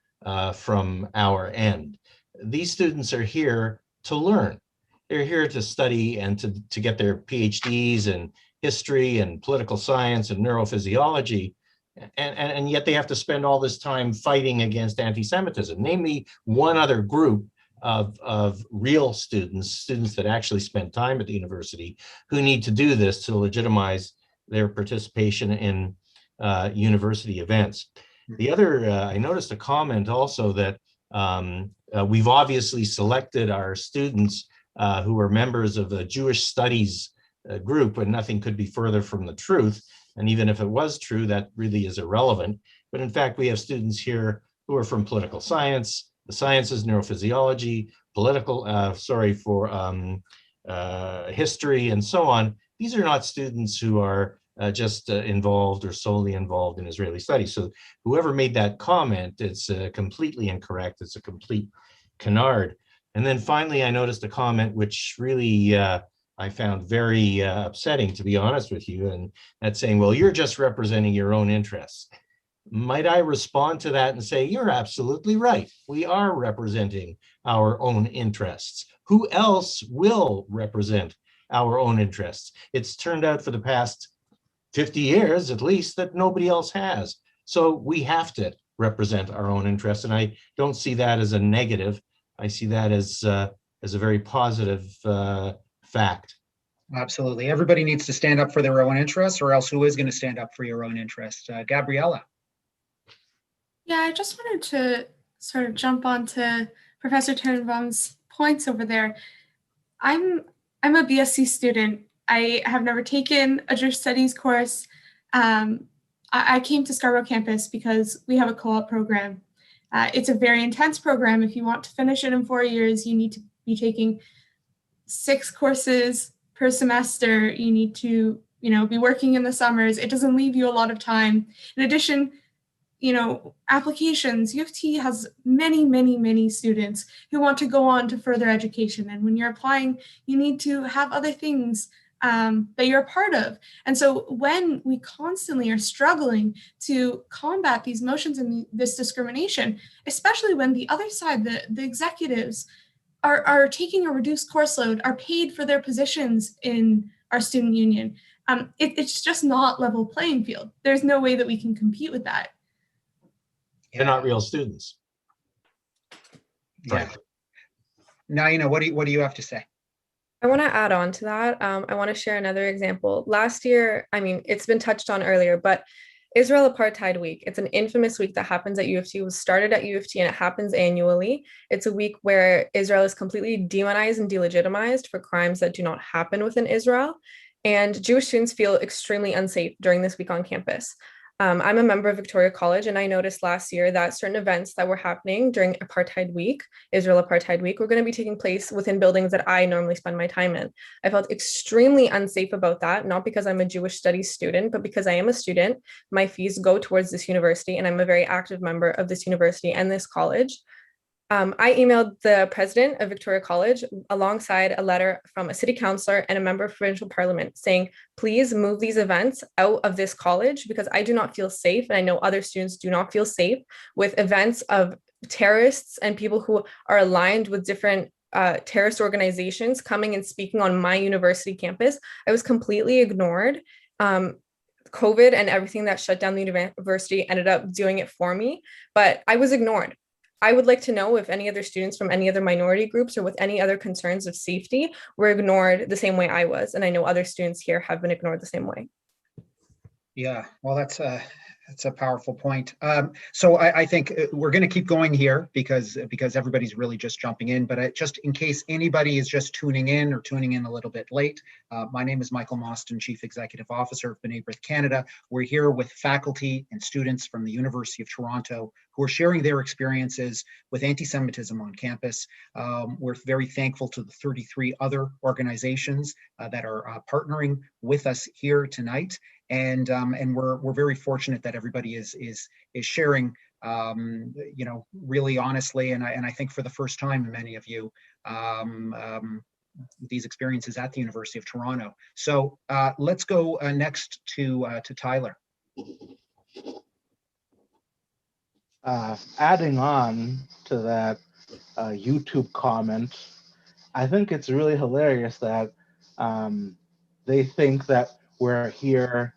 from our end. These students are here to learn. They're here to study and to get their PhDs in history and political science and neurophysiology, and yet they have to spend all this time fighting against anti-Semitism. Name me one other group of real students that actually spend time at the university who need to do this to legitimize their participation in university events. The other, I noticed a comment also that we've obviously selected our students who are members of the Jewish Studies group, and nothing could be further from the truth. And even if it was true, that really is irrelevant. But in fact, we have students here who are from political science, the sciences, neurophysiology, history, and so on. These are not students who are just involved or solely involved in Israeli studies. So whoever made that comment, it's completely incorrect. It's a complete canard. And then finally, I noticed a comment which really I found very upsetting, to be honest with you, and that's saying, well, you're just representing your own interests. Might I respond to that and say, you're absolutely right. We are representing our own interests. Who else will represent our own interests? It's turned out for the past 50 years, at least, that nobody else has. So we have to represent our own interests. And I don't see that as a negative. I see that as a very positive fact. Absolutely. Everybody needs to stand up for their own interests, or else who is going to stand up for your own interest? Gabriella. Yeah, I just wanted to sort of jump onto Professor Tannenbaum's points over there. I'm a BSc student. I have never taken a Jewish studies course. I came to Scarborough campus because we have a co-op program. It's a very intense program. If you want to finish it in 4 years, you need to be taking 6 courses per semester. You need to, be working in the summers. It doesn't leave you a lot of time. In addition, applications, U of T has many, many, many students who want to go on to further education. And when you're applying, you need to have other things that you're a part of. And so when we constantly are struggling to combat these motions and this discrimination, especially when the other side, the executives are taking a reduced course load, are paid for their positions in our student union, it's just not level playing field. There's no way that we can compete with that. They're not real students. Yeah. Now, what do you have to say? I want to add on to that. I want to share another example. Last year, it's been touched on earlier, but Israel Apartheid Week. It's an infamous week that happens at U of T. It was started at U of T and it happens annually. It's a week where Israel is completely demonized and delegitimized for crimes that do not happen within Israel. And Jewish students feel extremely unsafe during this week on campus. I'm a member of Victoria College, and I noticed last year that certain events that were happening during Apartheid Week, Israel Apartheid Week, were going to be taking place within buildings that I normally spend my time in. I felt extremely unsafe about that, not because I'm a Jewish studies student, but because I am a student. My fees go towards this university, and I'm a very active member of this university and this college. I emailed the president of Victoria College alongside a letter from a city councillor and a member of provincial parliament saying, please move these events out of this college because I do not feel safe. And I know other students do not feel safe with events of terrorists and people who are aligned with different terrorist organizations coming and speaking on my university campus. I was completely ignored. COVID and everything that shut down the university ended up doing it for me, but I was ignored. I would like to know if any other students from any other minority groups or with any other concerns of safety were ignored the same way I was. And I know other students here have been ignored the same way. Yeah, well, that's a powerful point. So I think we're going to keep going here because everybody's really just jumping in. But just in case anybody is just tuning in or tuning in a little bit late, my name is Michael Mostyn, Chief Executive Officer of B'nai B'rith Canada. We're here with faculty and students from the University of Toronto who are sharing their experiences with anti-Semitism on campus. We're very thankful to the 33 other organizations that are partnering with us here tonight. And we're very fortunate that everybody is sharing, really honestly, and I think for the first time, many of you, these experiences at the University of Toronto. So let's go next to Tyler. Adding on to that YouTube comment, I think it's really hilarious that they think that we're here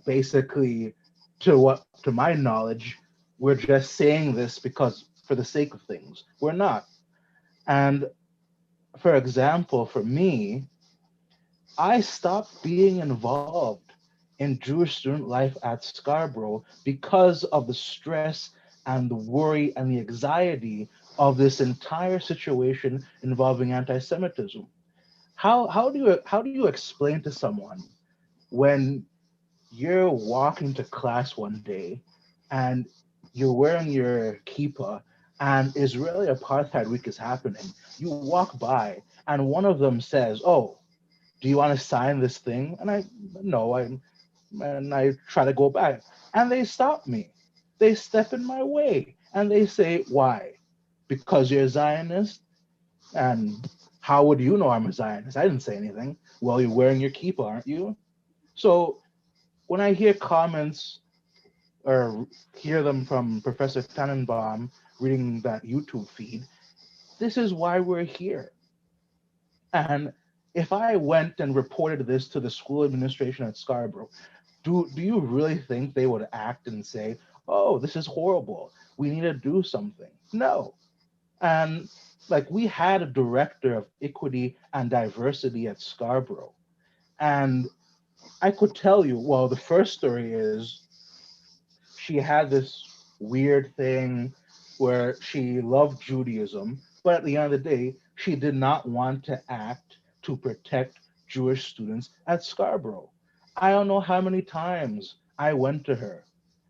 basically, to my knowledge, we're just saying this because for the sake of things. We're not. And for example, for me, I stopped being involved in Jewish student life at Scarborough because of the stress and the worry and the anxiety of this entire situation involving anti-Semitism. How do you explain to someone when you're walking to class one day and you're wearing your kippah and Israeli Apartheid Week is happening? You walk by and one of them says, "Oh, do you want to sign this thing?" And I try to go back and they stop me. They step in my way and they say, "Why? Because you're a Zionist?" And how would you know I'm a Zionist? I didn't say anything. Well, you're wearing your kippah, aren't you? So when I hear comments or hear them from Professor Tannenbaum reading that YouTube feed, this is why we're here. And if I went and reported this to the school administration at Scarborough, do you really think they would act and say, "Oh, this is horrible, we need to do something"? No. And like, we had a director of equity and diversity at Scarborough, and I could tell you, well, the first story is she had this weird thing where she loved Judaism, but at the end of the day, she did not want to act to protect Jewish students at Scarborough. I don't know how many times I went to her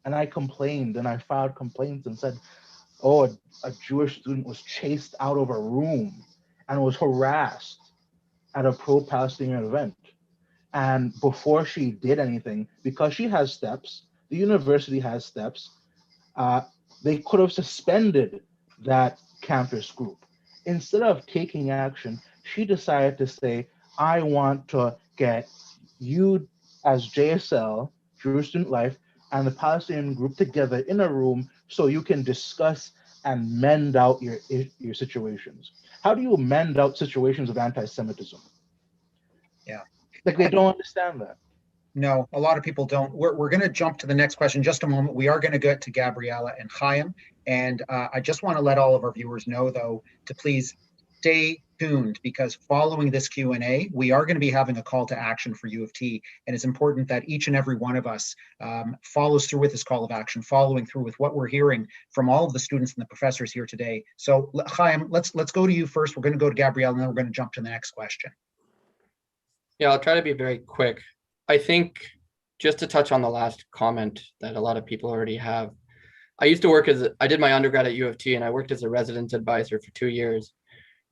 and I complained and I filed complaints and said, "Oh, a Jewish student was chased out of a room and was harassed at a pro-Palestinian event." And before she did anything, because she has steps, the university has steps, they could have suspended that campus group. Instead of taking action, she decided to say, "I want to get you as JSL, Jewish Student Life, and the Palestinian group together in a room so you can discuss and mend out your situations." How do you mend out situations of anti-Semitism? Yeah. Like, they don't understand that. No, a lot of people don't. We're going to jump to the next question in just a moment. We are going to get to Gabriella and Chaim. And I just want to let all of our viewers know, though, to please stay tuned, because following this Q&A, we are going to be having a call to action for U of T, and it's important that each and every one of us follows through with this call of action, following through with what we're hearing from all of the students and the professors here today. So Chaim, let's go to you first. We're going to go to Gabrielle, and then we're going to jump to the next question. Yeah, I'll try to be very quick. I think just to touch on the last comment that a lot of people already have, I did my undergrad at U of T, and I worked as a residence advisor for 2 years.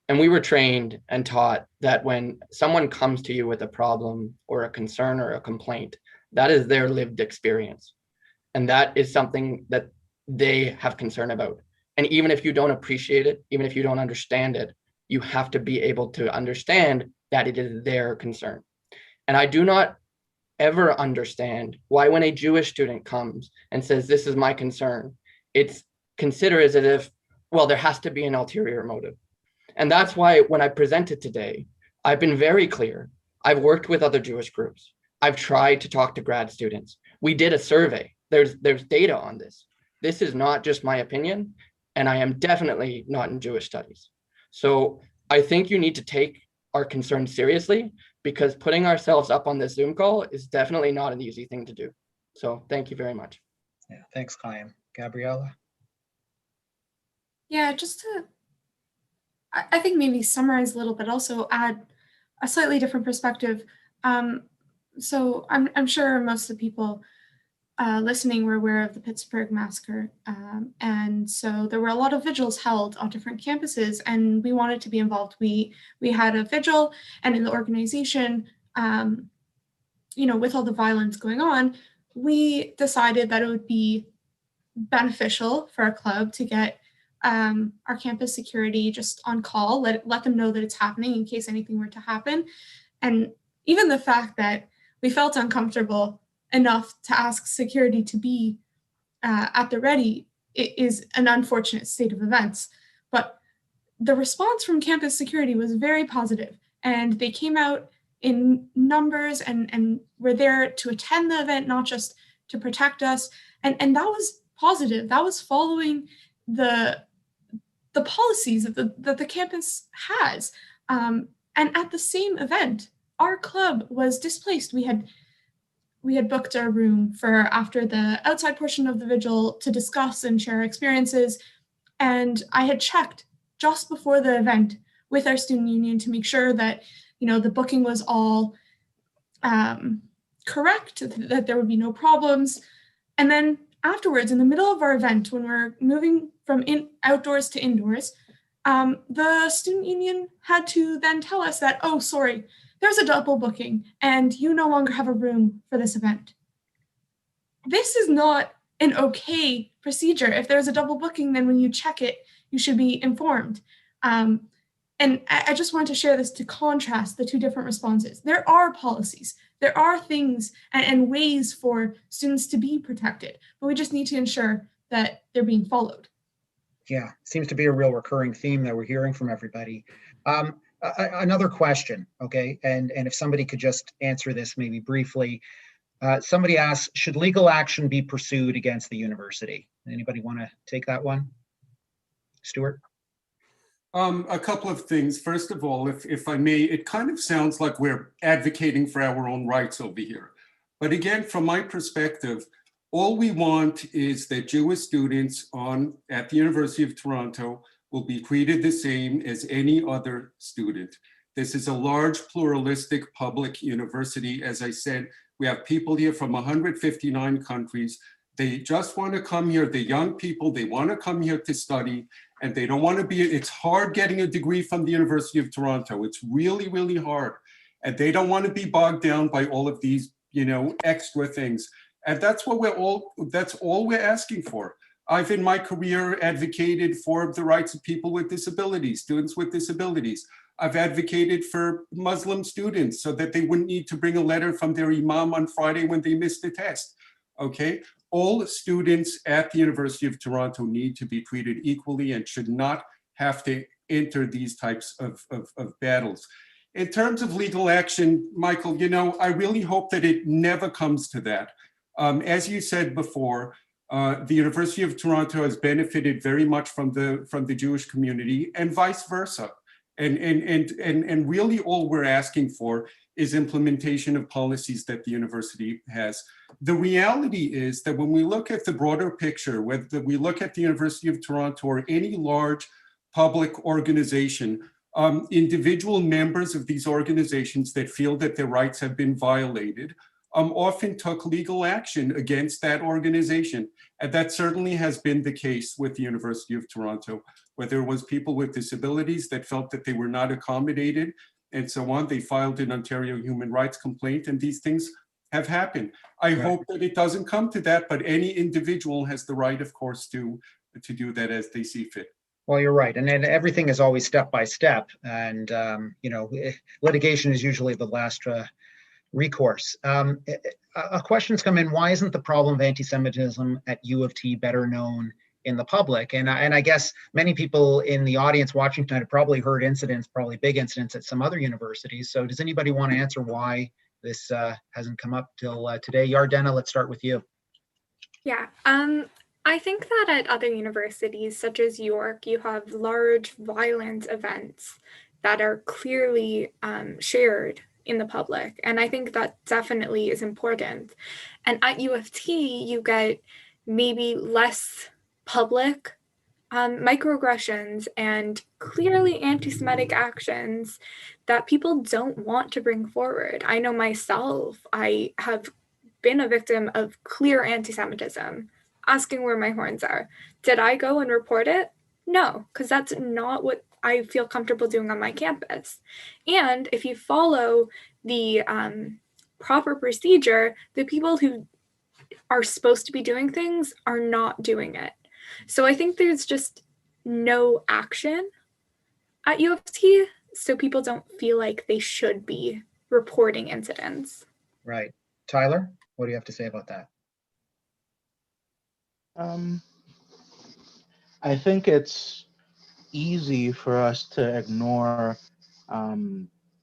And we were trained and taught that when someone comes to you with a problem or a concern or a complaint, that is their lived experience. And that is something that they have concern about. And even if you don't appreciate it, even if you don't understand it, you have to be able to understand that it is their concern. And I do not ever understand why when a Jewish student comes and says, this is my concern, it's considered as if, well, there has to be an ulterior motive. And that's why when I presented today, I've been very clear. I've worked with other Jewish groups. I've tried to talk to grad students. We did a survey. There's data on this. This is not just my opinion, and I am definitely not in Jewish studies. So I think you need to take our concerns seriously, because putting ourselves up on this Zoom call is definitely not an easy thing to do. So thank you very much. Yeah, thanks, Chaim. Gabriella? Yeah, just to, I think maybe summarize a little bit, also add a slightly different perspective. So I'm sure most of the people listening were aware of the Pittsburgh massacre. And so there were a lot of vigils held on different campuses, and we wanted to be involved. We had a vigil, and in the organization, with all the violence going on, we decided that it would be beneficial for our club to get our campus security just on call, let them know that it's happening in case anything were to happen. And even the fact that we felt uncomfortable enough to ask security to be at the ready is an unfortunate state of events. But the response from campus security was very positive, and they came out in numbers and were there to attend the event, not just to protect us. And that was positive. That was following the policies that the campus has. And at the same event, our club was displaced. We had booked a room for after the outside portion of the vigil to discuss and share experiences. And I had checked just before the event with our student union to make sure that, the booking was all correct, that there would be no problems. And then afterwards, in the middle of our event, when we're moving from outdoors to indoors, the student union had to then tell us that, oh, sorry, there's a double booking and you no longer have a room for this event. This is not an okay procedure. If there's a double booking, then when you check it, you should be informed. And I just wanted to share this to contrast the two different responses. There are policies, there are things and ways for students to be protected, but we just need to ensure that they're being followed. Yeah, seems to be a real recurring theme that we're hearing from everybody. Another question, okay, and if somebody could just answer this maybe briefly. Somebody asks, should legal action be pursued against the university? Anybody want to take that one? Stuart? A couple of things. First of all, if I may, it kind of sounds like we're advocating for our own rights over here. But again, from my perspective, all we want is that Jewish students at the University of Toronto will be treated the same as any other student. This is a large pluralistic public university. As I said, we have people here from 159 countries. They just want to come here. The young people, they want to come here to study, and they don't want to it's hard getting a degree from the University of Toronto. It's really, really hard. And they don't want to be bogged down by all of these, extra things. And that's all we're asking for. I've in my career advocated for the rights of people with disabilities, students with disabilities. I've advocated for Muslim students so that they wouldn't need to bring a letter from their imam on Friday when they missed the test, okay? All students at the University of Toronto need to be treated equally and should not have to enter these types of battles. In terms of legal action, Michael, I really hope that it never comes to that. As you said before, the University of Toronto has benefited very much from the Jewish community and vice versa. And really all we're asking for is implementation of policies that the university has. The reality is that when we look at the broader picture, whether we look at the University of Toronto or any large public organization, individual members of these organizations that feel that their rights have been violated often took legal action against that organization. And that certainly has been the case with the University of Toronto, where there was people with disabilities that felt that they were not accommodated and so on. They filed an Ontario human rights complaint, and these things have happened. I hope that it doesn't come to that, but any individual has the right, of course, to do that as they see fit. Well, you're right. And then everything is always step by step. And, litigation is usually the last recourse. A question's come in, why isn't the problem of anti-Semitism at U of T better known in the public? And I guess many people in the audience watching tonight have probably heard incidents, probably big incidents at some other universities. So does anybody want to answer why this hasn't come up till today? Yardena, let's start with you. Yeah, I think that at other universities such as York, you have large violent events that are clearly shared in the public. And I think that definitely is important. And at U of T, you get maybe less public microaggressions and clearly anti-Semitic actions that people don't want to bring forward. I know myself, I have been a victim of clear anti-Semitism, asking where my horns are. Did I go and report it? No, because that's not what I feel comfortable doing on my campus. And if you follow the proper procedure, the people who are supposed to be doing things are not doing it. So I think there's just no action at U of T, so people don't feel like they should be reporting incidents. Right. Tyler, what do you have to say about that? I think it's easy for us to ignore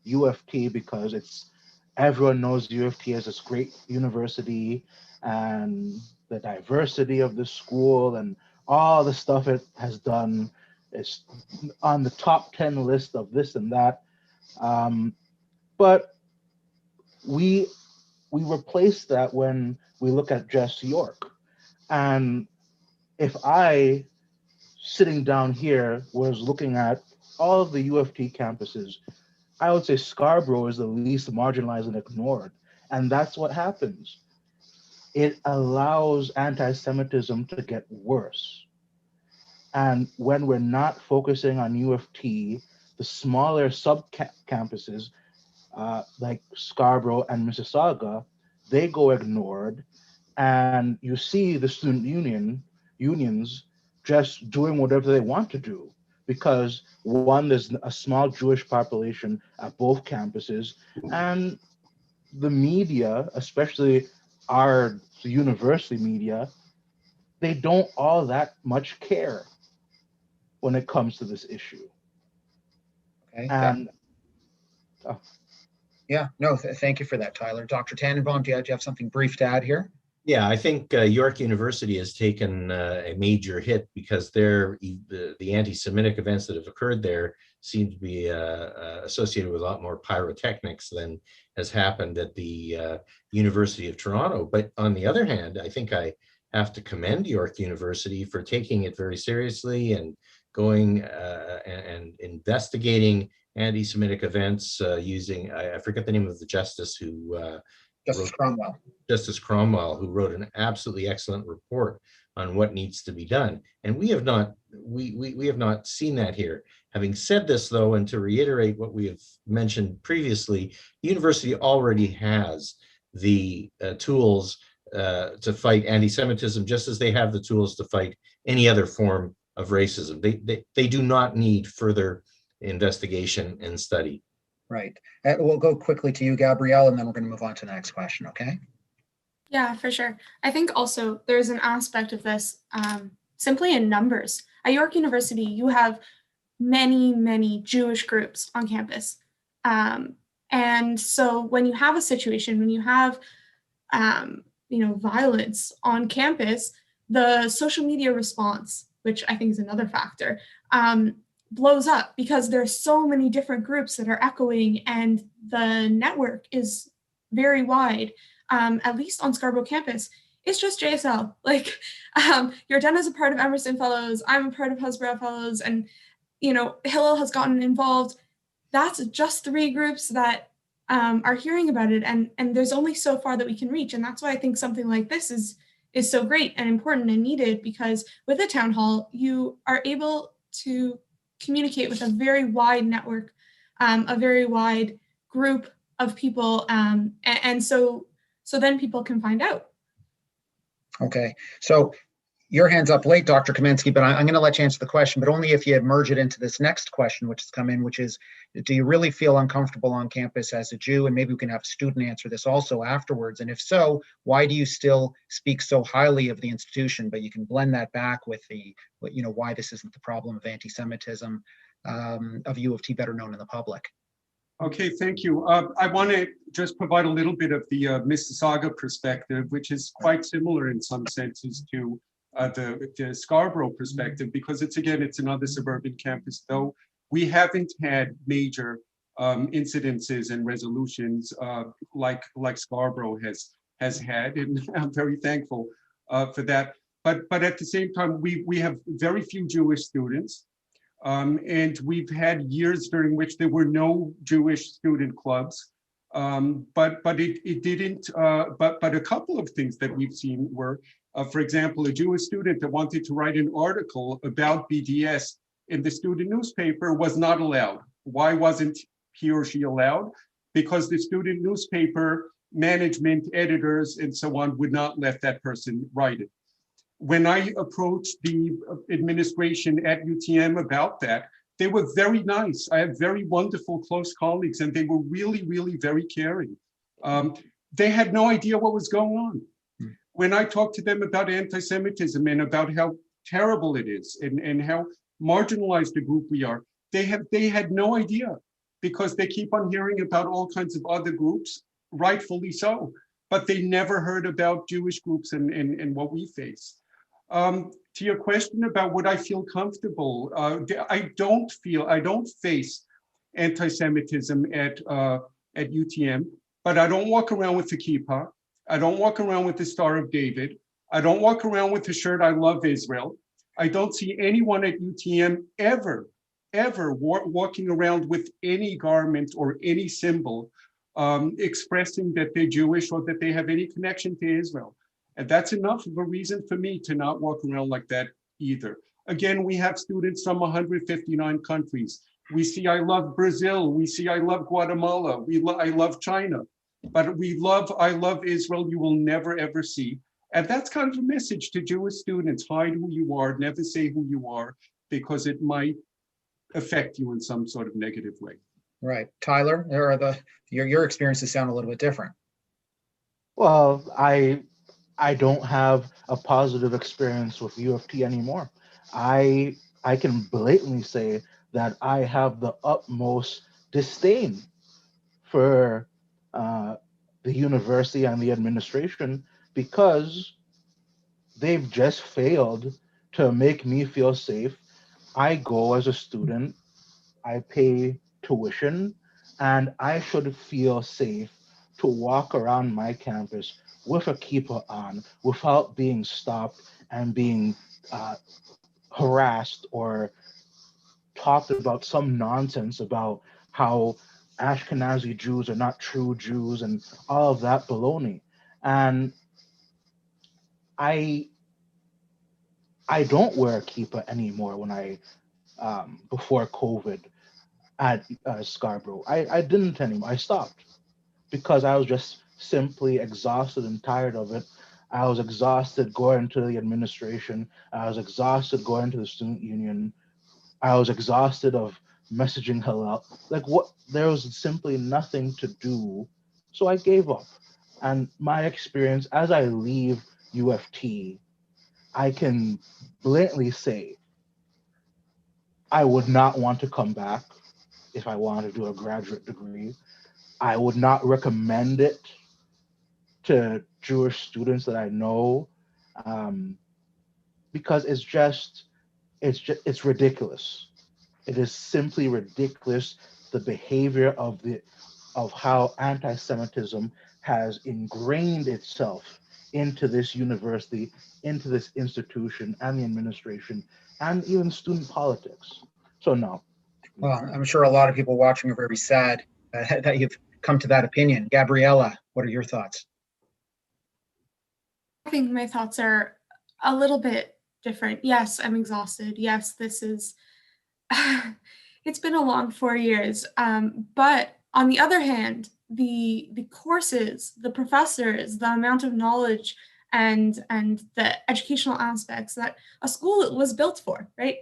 U of T because everyone knows U of T as this great university and the diversity of the school and all the stuff it has done is on the top 10 list of this and that. But we replace that when we look at just York. And if I, sitting down here, was looking at all of the U of T campuses, I would say Scarborough is the least marginalized and ignored. And that's what happens. It allows anti-Semitism to get worse. And when we're not focusing on U of T, the smaller sub-campuses like Scarborough and Mississauga, they go ignored. And you see the student unions just doing whatever they want to do because one, there's a small Jewish population at both campuses, and the media, especially our university media, they don't all that much care when it comes to this issue. Okay. And yeah, no, thank you for that, Tyler. Dr. Tannenbaum, do you have something brief to add here? Yeah, I think York University has taken a major hit because the anti-Semitic events that have occurred there seem to be associated with a lot more pyrotechnics than has happened at the University of Toronto. But on the other hand, I think I have to commend York University for taking it very seriously and going and investigating anti-Semitic events using, I forget the name of the justice who Justice Cromwell, who wrote an absolutely excellent report on what needs to be done. And we have not seen that here. Having said this, though, and to reiterate what we have mentioned previously, the university already has the tools to fight anti-Semitism, just as they have the tools to fight any other form of racism. They do not need further investigation and study. Right. We'll go quickly to you, Gabrielle, and then we're going to move on to the next question, okay? Yeah, for sure. I think also there's an aspect of this simply in numbers. At York University, you have many, many Jewish groups on campus. And so when you have a situation, when you have violence on campus, the social media response, which I think is another factor, blows up because there's so many different groups that are echoing, and the network is very wide. At least on Scarborough campus, it's just JSL. Like, Jordanna's a part of Emerson Fellows, I'm a part of Hillsborough Fellows, and Hillel has gotten involved. That's just 3 groups that are hearing about it, and there's only so far that we can reach, and that's why I think something like this is so great and important and needed, because with a town hall, you are able to communicate with a very wide network, a very wide group of people, and so then people can find out. Okay, so your hand's up late, Dr. Kamensky, but I'm going to let you answer the question, but only if you merge it into this next question, which has come in, which is, do you really feel uncomfortable on campus as a Jew? And maybe we can have a student answer this also afterwards. And if so, why do you still speak so highly of the institution? But you can blend that back with why this isn't the problem of anti-Semitism of U of T better known in the public. Okay, thank you. I want to just provide a little bit of the Mississauga perspective, which is quite similar in some senses to the Scarborough perspective, because it's another suburban campus, though we haven't had major incidences and resolutions like Scarborough has had, and I'm very thankful for that. But at the same time, we have very few Jewish students. And we've had years during which there were no Jewish student clubs, but it didn't. But a couple of things that we've seen were, for example, a Jewish student that wanted to write an article about BDS in the student newspaper was not allowed. Why wasn't he or she allowed? Because the student newspaper management, editors, and so on would not let that person write it. When I approached the administration at UTM about that, they were very nice. I have very wonderful, close colleagues, and they were really, really very caring. They had no idea what was going on. When I talked to them about anti-Semitism and about how terrible it is and how marginalized a group we are, they had no idea, because they keep on hearing about all kinds of other groups, rightfully so, but they never heard about Jewish groups and what we face. To your question about would I feel comfortable, I don't face anti-Semitism at UTM, but I don't walk around with the kippah. I don't walk around with the Star of David. I don't walk around with the shirt, I love Israel. I don't see anyone at UTM ever walking around with any garment or any symbol expressing that they're Jewish or that they have any connection to Israel. And that's enough of a reason for me to not walk around like that either. Again, we have students from 159 countries. We see I love Brazil. We see I love Guatemala. I love China. But I love Israel. You will never, ever see. And that's kind of a message to Jewish students. Hide who you are. Never say who you are, because it might affect you in some sort of negative way. Right. Tyler, your experiences sound a little bit different. Well, I don't have a positive experience with U of T anymore. I can blatantly say that I have the utmost disdain for the university and the administration, because they've just failed to make me feel safe. I go as a student, I pay tuition, and I should feel safe to walk around my campus with a kippah on without being stopped and being harassed or talked about some nonsense about how Ashkenazi Jews are not true Jews and all of that baloney. And I don't wear a kippah anymore when I before COVID at Scarborough. I didn't anymore. I stopped because I was just simply exhausted and tired of it. I was exhausted going to the administration. I was exhausted going to the student union. I was exhausted of messaging Hillel. Like, what? There was simply nothing to do. So I gave up. And my experience as I leave U of T, I can blatantly say I would not want to come back if I wanted to do a graduate degree. I would not recommend it to Jewish students that I know, because it's ridiculous. It is simply ridiculous, the behavior of how anti-Semitism has ingrained itself into this university, into this institution and the administration, and even student politics. So no. Well, I'm sure a lot of people watching are very sad that you've come to that opinion. Gabriella, what are your thoughts? I think my thoughts are a little bit different. Yes, I'm exhausted. Yes, this is, it's been a long 4 years. But on the other hand, the courses, the professors, the amount of knowledge and the educational aspects that a school was built for, right?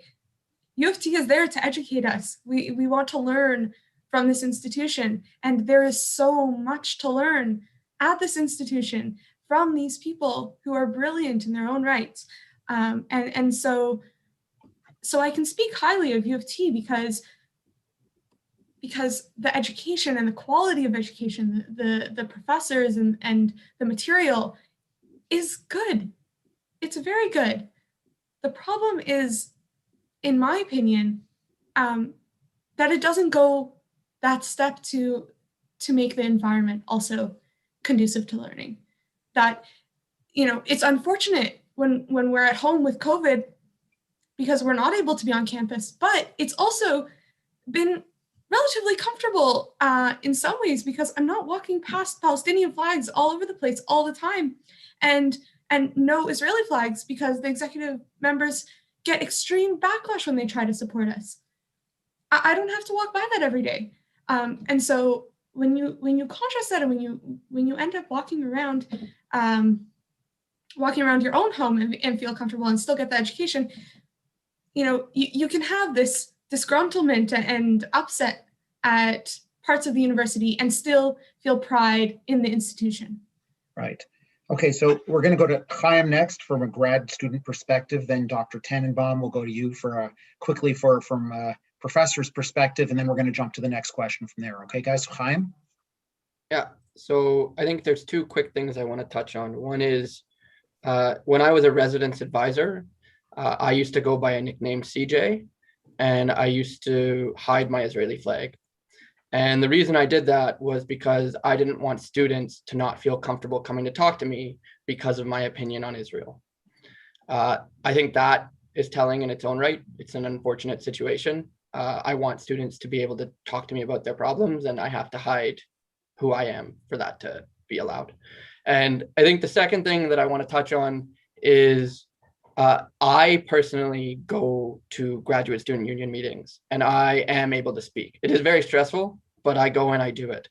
U of T is there to educate us. We want to learn from this institution, and there is so much to learn at this institution from these people who are brilliant in their own rights. And so I can speak highly of U of T because the education and the quality of education, the professors and the material is good. It's very good. The problem is, in my opinion, that it doesn't go that step to make the environment also conducive to learning. That, it's unfortunate when we're at home with COVID because we're not able to be on campus, but it's also been relatively comfortable in some ways because I'm not walking past Palestinian flags all over the place all the time, and no Israeli flags because the executive members get extreme backlash when they try to support us. I don't have to walk by that every day. And so when you contrast that, and when you end up walking around your own home and feel comfortable and still get the education, you can have this disgruntlement and upset at parts of the university and still feel pride in the institution. Right. Okay, so we're going to go to Chaim next from a grad student perspective. Then Dr. Tannenbaum will go to you for quickly from a professor's perspective, and then we're going to jump to the next question from there. Okay, guys. So Chaim. Yeah. So I think there's two quick things I want to touch on. One is when I was a residence advisor, I used to go by a nickname CJ, and I used to hide my Israeli flag. And the reason I did that was because I didn't want students to not feel comfortable coming to talk to me because of my opinion on Israel. I think that is telling in its own right. It's an unfortunate situation. I want students to be able to talk to me about their problems, and I have to hide who I am for that to be allowed. And I think the second thing that I want to touch on is I personally go to graduate student union meetings, and I am able to speak. It is very stressful, but I go and I do it.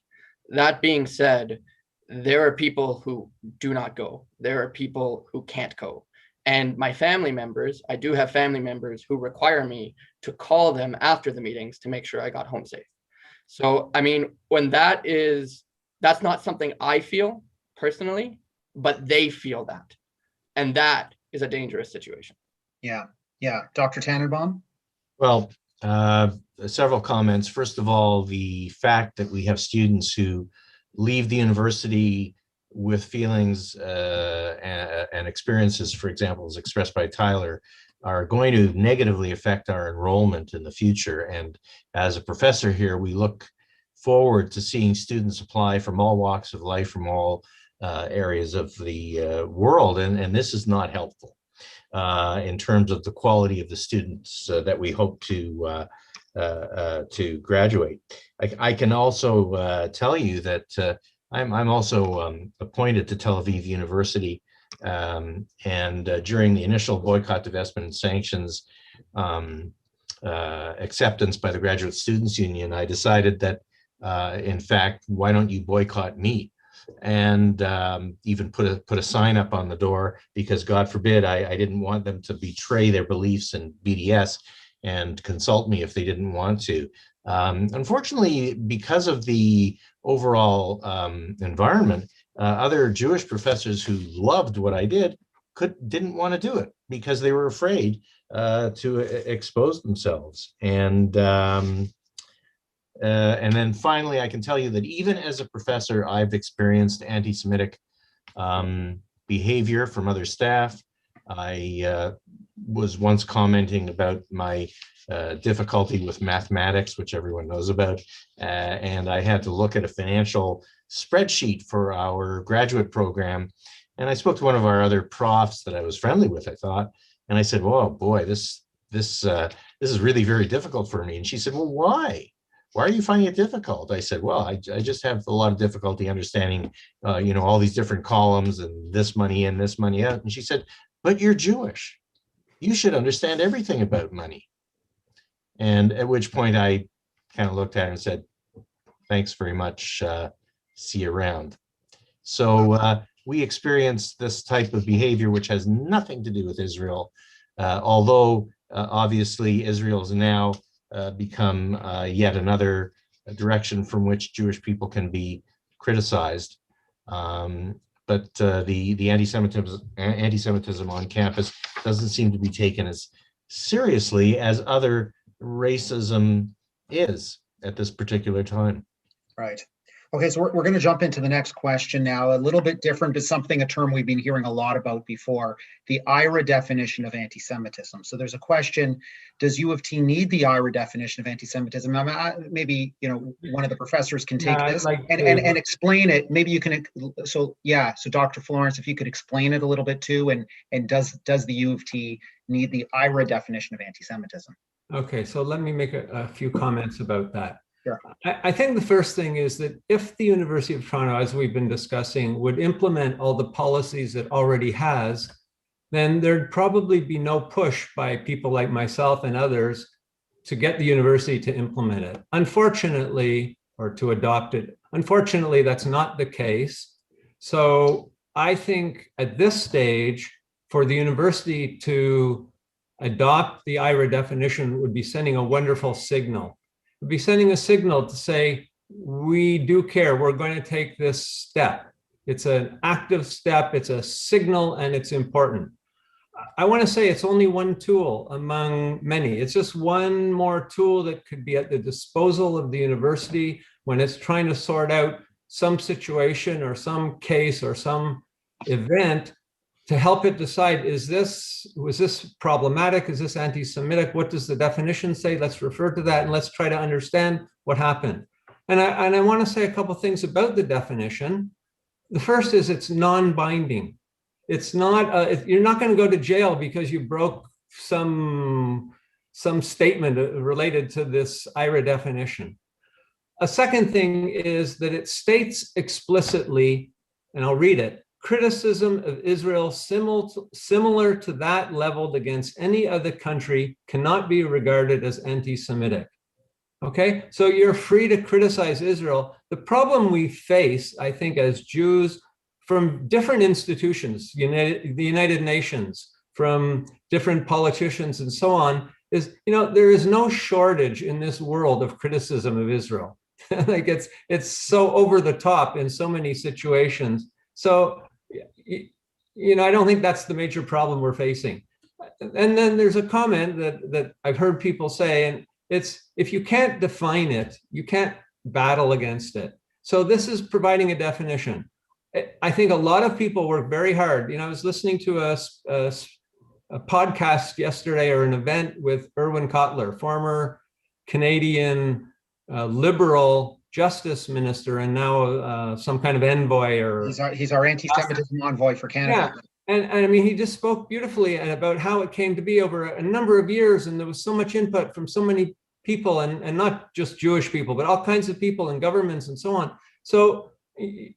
That being said, there are people who do not go. There are people who can't go. And my family members, I do have family members who require me to call them after the meetings to make sure I got home safe. So, I mean, when that's not something I feel personally, but they feel that. And that is a dangerous situation. Yeah. Dr. Tannenbaum? Well, several comments. First of all, the fact that we have students who leave the university with feelings and experiences, for example, as expressed by Tyler, are going to negatively affect our enrollment in the future. And as a professor here, we look forward to seeing students apply from all walks of life, from all areas of the world, and this is not helpful in terms of the quality of the students that we hope to graduate. I can also tell you that I'm also appointed to Tel Aviv University, and during the initial boycott, divestment, and sanctions acceptance by the Graduate Students Union, I decided that, in fact, why don't you boycott me? And even put a sign up on the door, because God forbid I didn't want them to betray their beliefs in BDS and consult me if they didn't want to. Unfortunately, because of the overall environment, other Jewish professors who loved what I did didn't want to do it because they were afraid to expose themselves. And then finally, I can tell you that even as a professor, I've experienced anti-Semitic behavior from other staff. I was once commenting about my difficulty with mathematics, which everyone knows about, and I had to look at a financial spreadsheet for our graduate program. And I spoke to one of our other profs that I was friendly with, I thought, and I said, "Whoa, boy, this is really very difficult for me." And she said, "Well, why? Why are you finding it difficult?" I said, "Well, I just have a lot of difficulty understanding, all these different columns and this money in, this money out." And she said, "But you're Jewish. You should understand everything about money." And at which point I kind of looked at her and said, "Thanks very much. See you around." So we experienced this type of behavior, which has nothing to do with Israel, although obviously Israel has now become yet another direction from which Jewish people can be criticized. But the anti-Semitism on campus doesn't seem to be taken as seriously as other racism is at this particular time. Right. Okay, so we're going to jump into the next question now, a little bit different, but a term we've been hearing a lot about before, the IHRA definition of anti-Semitism. So there's a question, does U of T need the IHRA definition of anti-Semitism? Maybe, one of the professors can take this and explain it. Maybe you can, so Dr. Florence, if you could explain it a little bit too, and does the U of T need the IHRA definition of anti-Semitism? Okay, so let me make a few comments about that. Sure. I think the first thing is that if the University of Toronto, as we've been discussing, would implement all the policies it already has, then there'd probably be no push by people like myself and others to get the university to implement it. Unfortunately, or to adopt it. Unfortunately, that's not the case. So I think at this stage, for the university to adopt the IHRA definition would be sending a wonderful signal. Would be sending a signal to say, we do care, we're going to take this step. It's an active step, it's a signal, and it's important. I want to say it's only one tool among many. It's just one more tool that could be at the disposal of the university when it's trying to sort out some situation or some case or some event to help it decide, was this problematic? Is this anti-Semitic? What does the definition say? Let's refer to that and let's try to understand what happened. And I want to say a couple of things about the definition. The first is it's non-binding. It's not, you're not going to go to jail because you broke some statement related to this IHRA definition. A second thing is that it states explicitly, and I'll read it, criticism of Israel similar to that leveled against any other country cannot be regarded as anti-Semitic. Okay, so you're free to criticize Israel. The problem we face, I think, as Jews from different institutions, the United Nations, from different politicians and so on, is, there is no shortage in this world of criticism of Israel. Like it's so over the top in so many situations. So, I don't think that's the major problem we're facing. And then there's a comment that I've heard people say, and it's, if you can't define it, you can't battle against it. So this is providing a definition. I think a lot of people work very hard. I was listening to a podcast yesterday, or an event with Irwin Cotler, former Canadian liberal justice minister, and now some kind of envoy, or he's our anti-Semitism envoy for Canada. Yeah. And I mean, he just spoke beautifully about how it came to be over a number of years, and there was so much input from so many people, and not just Jewish people, but all kinds of people and governments and so on. So, it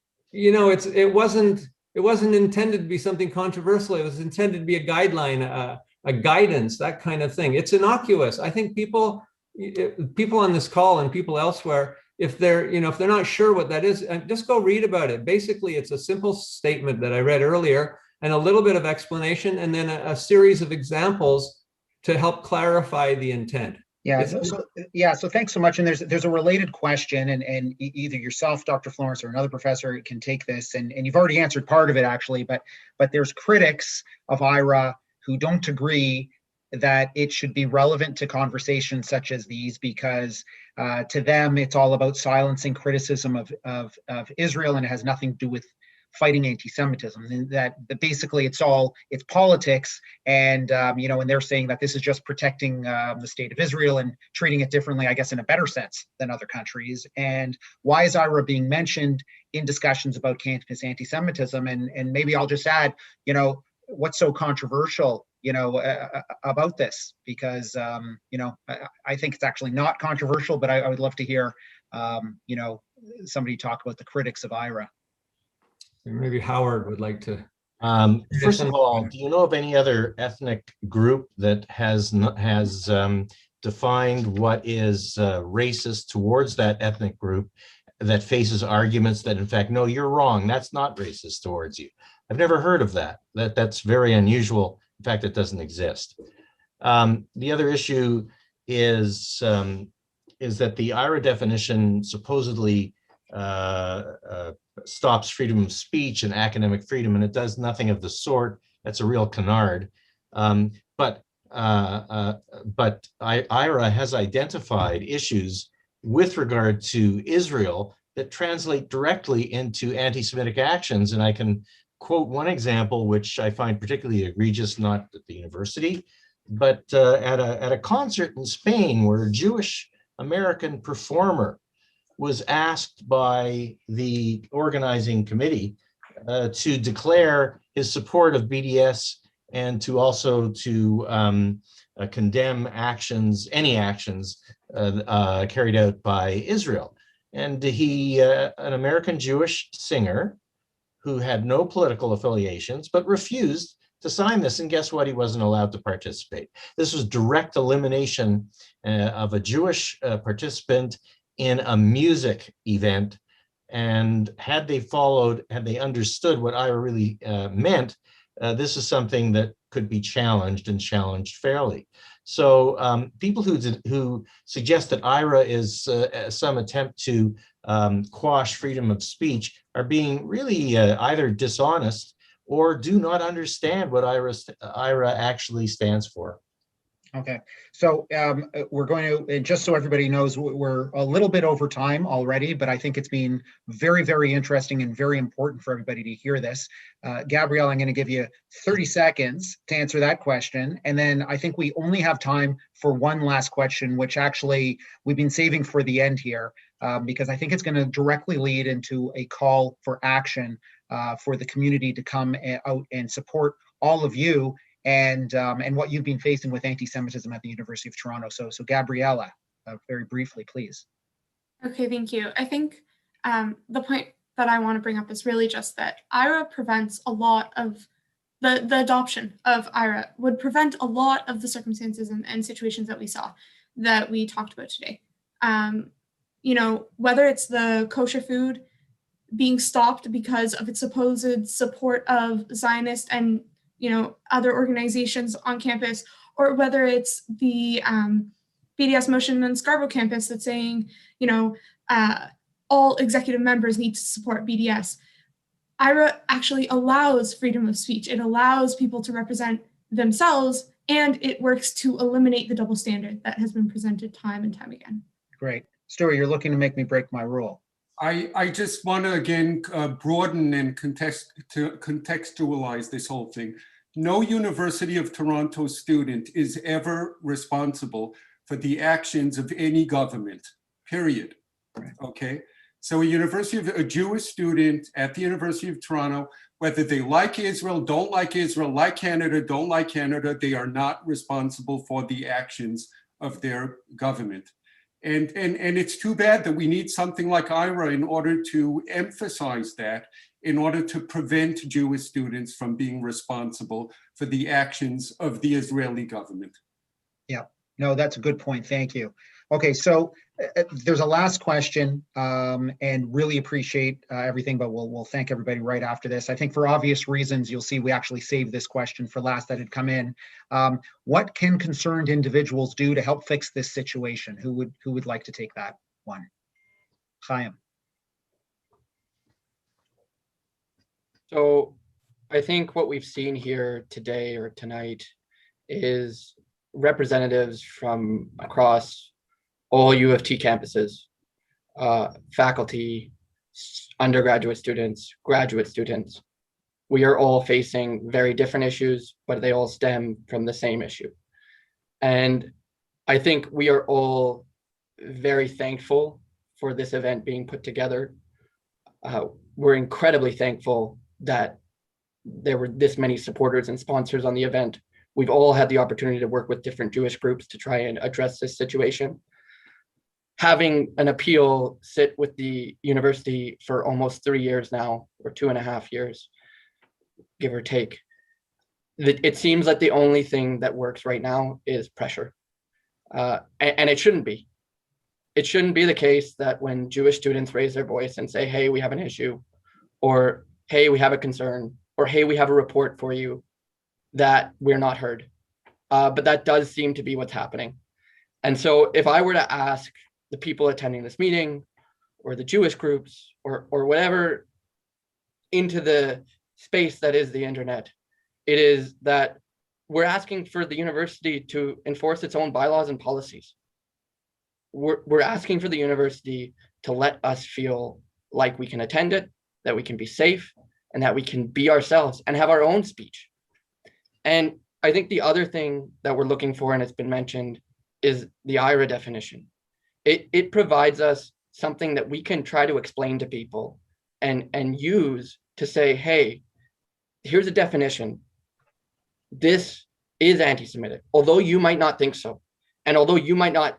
wasn't intended to be something controversial. It was intended to be a guideline, a guidance, that kind of thing. It's innocuous. I think people on this call and people elsewhere, if they're not sure what that is, just go read about it. Basically, it's a simple statement that I read earlier, and a little bit of explanation, and then a series of examples to help clarify the intent. Yeah. So thanks so much. And there's a related question, and either yourself, Dr. Florence, or another professor can take this, and you've already answered part of it actually, but there's critics of IHRA who don't agree that it should be relevant to conversations such as these, because to them it's all about silencing criticism of Israel, and it has nothing to do fighting anti-Semitism, and that basically it's politics, and and they're saying that this is just protecting the state of Israel and treating it differently, I guess, in a better sense than other countries. And why is IHRA being mentioned in discussions about campus anti-Semitism? And maybe I'll just add, what's so controversial, about this? Because I think it's actually not controversial, but I would love to hear, somebody talk about the critics of IHRA. Maybe Howard would like to. First of all, do you know of any other ethnic group that has defined what is racist towards that ethnic group, that faces arguments that, in fact, no, you're wrong, that's not racist towards you? I've never heard of that. That's very unusual. In fact, it doesn't exist. The other issue is that the IHRA definition supposedly stops freedom of speech and academic freedom, and it does nothing of the sort. That's a real canard. But IHRA has identified issues with regard to Israel that translate directly into anti-Semitic actions. And I can quote one example, which I find particularly egregious, not at the university, but at a concert in Spain, where a Jewish American performer was asked by the organizing committee to declare his support of BDS and to also to condemn any actions carried out by Israel. And he, an American Jewish singer who had no political affiliations, but refused to sign this. And guess what? He wasn't allowed to participate. This was direct elimination of a Jewish participant in a music event. And had they understood what IHRA really meant, this is something that could be challenged and challenged fairly. So people who suggest that IHRA is some attempt to quash freedom of speech are being really either dishonest or do not understand what IHRA actually stands for. Okay, so we're going to, just so everybody knows, we're a little bit over time already, but I think it's been very, very interesting and very important for everybody to hear this. Gabrielle, I'm going to give you 30 seconds to answer that question. And then I think we only have time for one last question, which actually we've been saving for the end here, because I think it's going to directly lead into a call for action for the community to come out and support all of you and what you've been facing with anti-Semitism at the University of Toronto. So Gabriella, very briefly, please. Okay, thank you. I think the point that I want to bring up is really just that IHRA prevents a lot of the adoption of IHRA would prevent a lot of the circumstances and situations that we talked about today. Whether it's the kosher food being stopped because of its supposed support of Zionist and other organizations on campus, or whether it's the BDS motion on Scarborough campus that's saying, all executive members need to support BDS. IHRA actually allows freedom of speech. It allows people to represent themselves, and it works to eliminate the double standard that has been presented time and time again. Great. Stuart, you're looking to make me break my rule. I just want to, again, broaden and contextualize this whole thing. No University of Toronto student is ever responsible for the actions of any government, period. Right. Okay? So a Jewish student at the University of Toronto, whether they like Israel, don't like Israel, like Canada, don't like Canada, they are not responsible for the actions of their government. And it's too bad that we need something like IHRA in order to emphasize that, in order to prevent Jewish students from being responsible for the actions of the Israeli government. Yeah, no, that's a good point. Thank you. Okay, so there's a last question, and really appreciate everything, but we'll thank everybody right after this. I think for obvious reasons, you'll see we actually saved this question for last that had come in. What can concerned individuals do to help fix this situation? Who would like to take that one? Chaim. So I think what we've seen here today or tonight is representatives from across all U of T campuses, faculty, undergraduate students, graduate students. We are all facing very different issues, but they all stem from the same issue. And I think we are all very thankful for this event being put together. We're incredibly thankful that there were this many supporters and sponsors on the event. We've all had the opportunity to work with different Jewish groups to try and address this situation. Having an appeal sit with the university for almost 3 years now, or 2.5 years, give or take, it seems like the only thing that works right now is pressure. And it shouldn't be. It shouldn't be the case that when Jewish students raise their voice and say, hey, we have an issue, or hey, we have a concern, or hey, we have a report for you, that we're not heard. But that does seem to be what's happening. And so if I were to ask the people attending this meeting, or the Jewish groups, or whatever, into the space that is the internet, it is that we're asking for the university to enforce its own bylaws and policies. We're asking for the university to let us feel like we can attend it, that we can be safe, and that we can be ourselves and have our own speech. And I think the other thing that we're looking for, and it's been mentioned, is the IHRA definition. It provides us something that we can try to explain to people and use to say, hey, here's a definition. This is anti-Semitic, although you might not think so. And although you might not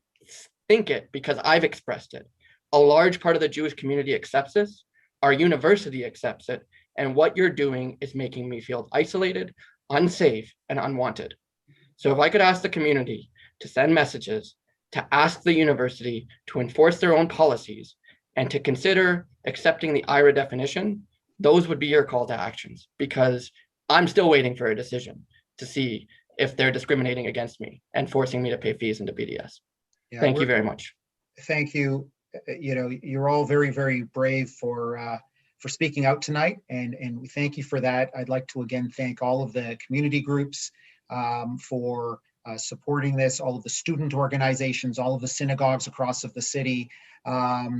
think it because I've expressed it, a large part of the Jewish community accepts this, our university accepts it, and what you're doing is making me feel isolated, unsafe, and unwanted. So if I could ask the community to send messages, to ask the university to enforce their own policies, and to consider accepting the IHRA definition, those would be your call to actions, because I'm still waiting for a decision to see if they're discriminating against me and forcing me to pay fees into BDS. Yeah, Thank you very much. Thank you. You know, you're all very, very brave for speaking out tonight, and we thank you for that. I'd like to again thank all of the community groups for supporting this, all of the student organizations, all of the synagogues across of the city, but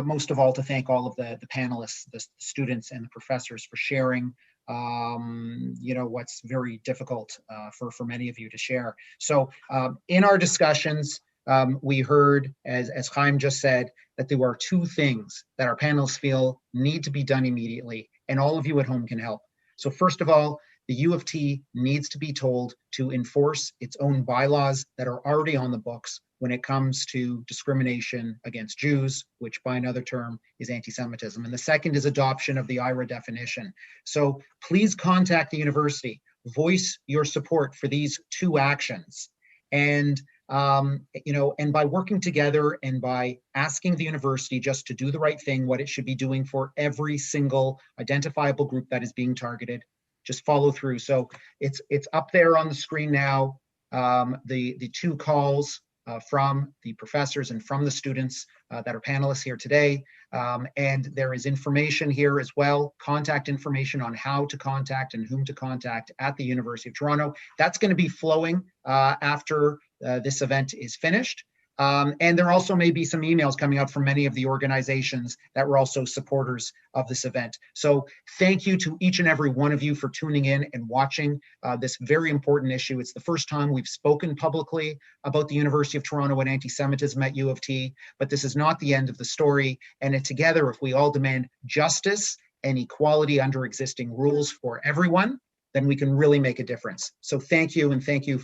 most of all to thank all of the panelists, the students and the professors for sharing you know, what's very difficult for many of you to share. So in our discussions, we heard, as Chaim just said, that there are 2 things that our panelists feel need to be done immediately, and all of you at home can help. So first of all, the U of T needs to be told to enforce its own bylaws that are already on the books when it comes to discrimination against Jews, which by another term is anti-Semitism. And the second is adoption of the IHRA definition. So please contact the university, voice your support for these 2 actions. And you know, and by working together and by asking the university just to do the right thing, what it should be doing for every single identifiable group that is being targeted, just follow through. So it's up there on the screen now, the 2 calls from the professors and from the students that are panelists here today. And there is information here as well, contact information on how to contact and whom to contact at the University of Toronto. That's going to be flowing after this event is finished. And there also may be some emails coming up from many of the organizations that were also supporters of this event. So thank you to each and every one of you for tuning in and watching this very important issue. It's the first time we've spoken publicly about the University of Toronto and anti-Semitism at U of T, but this is not the end of the story. And together, if we all demand justice and equality under existing rules for everyone, then we can really make a difference. So thank you, and thank you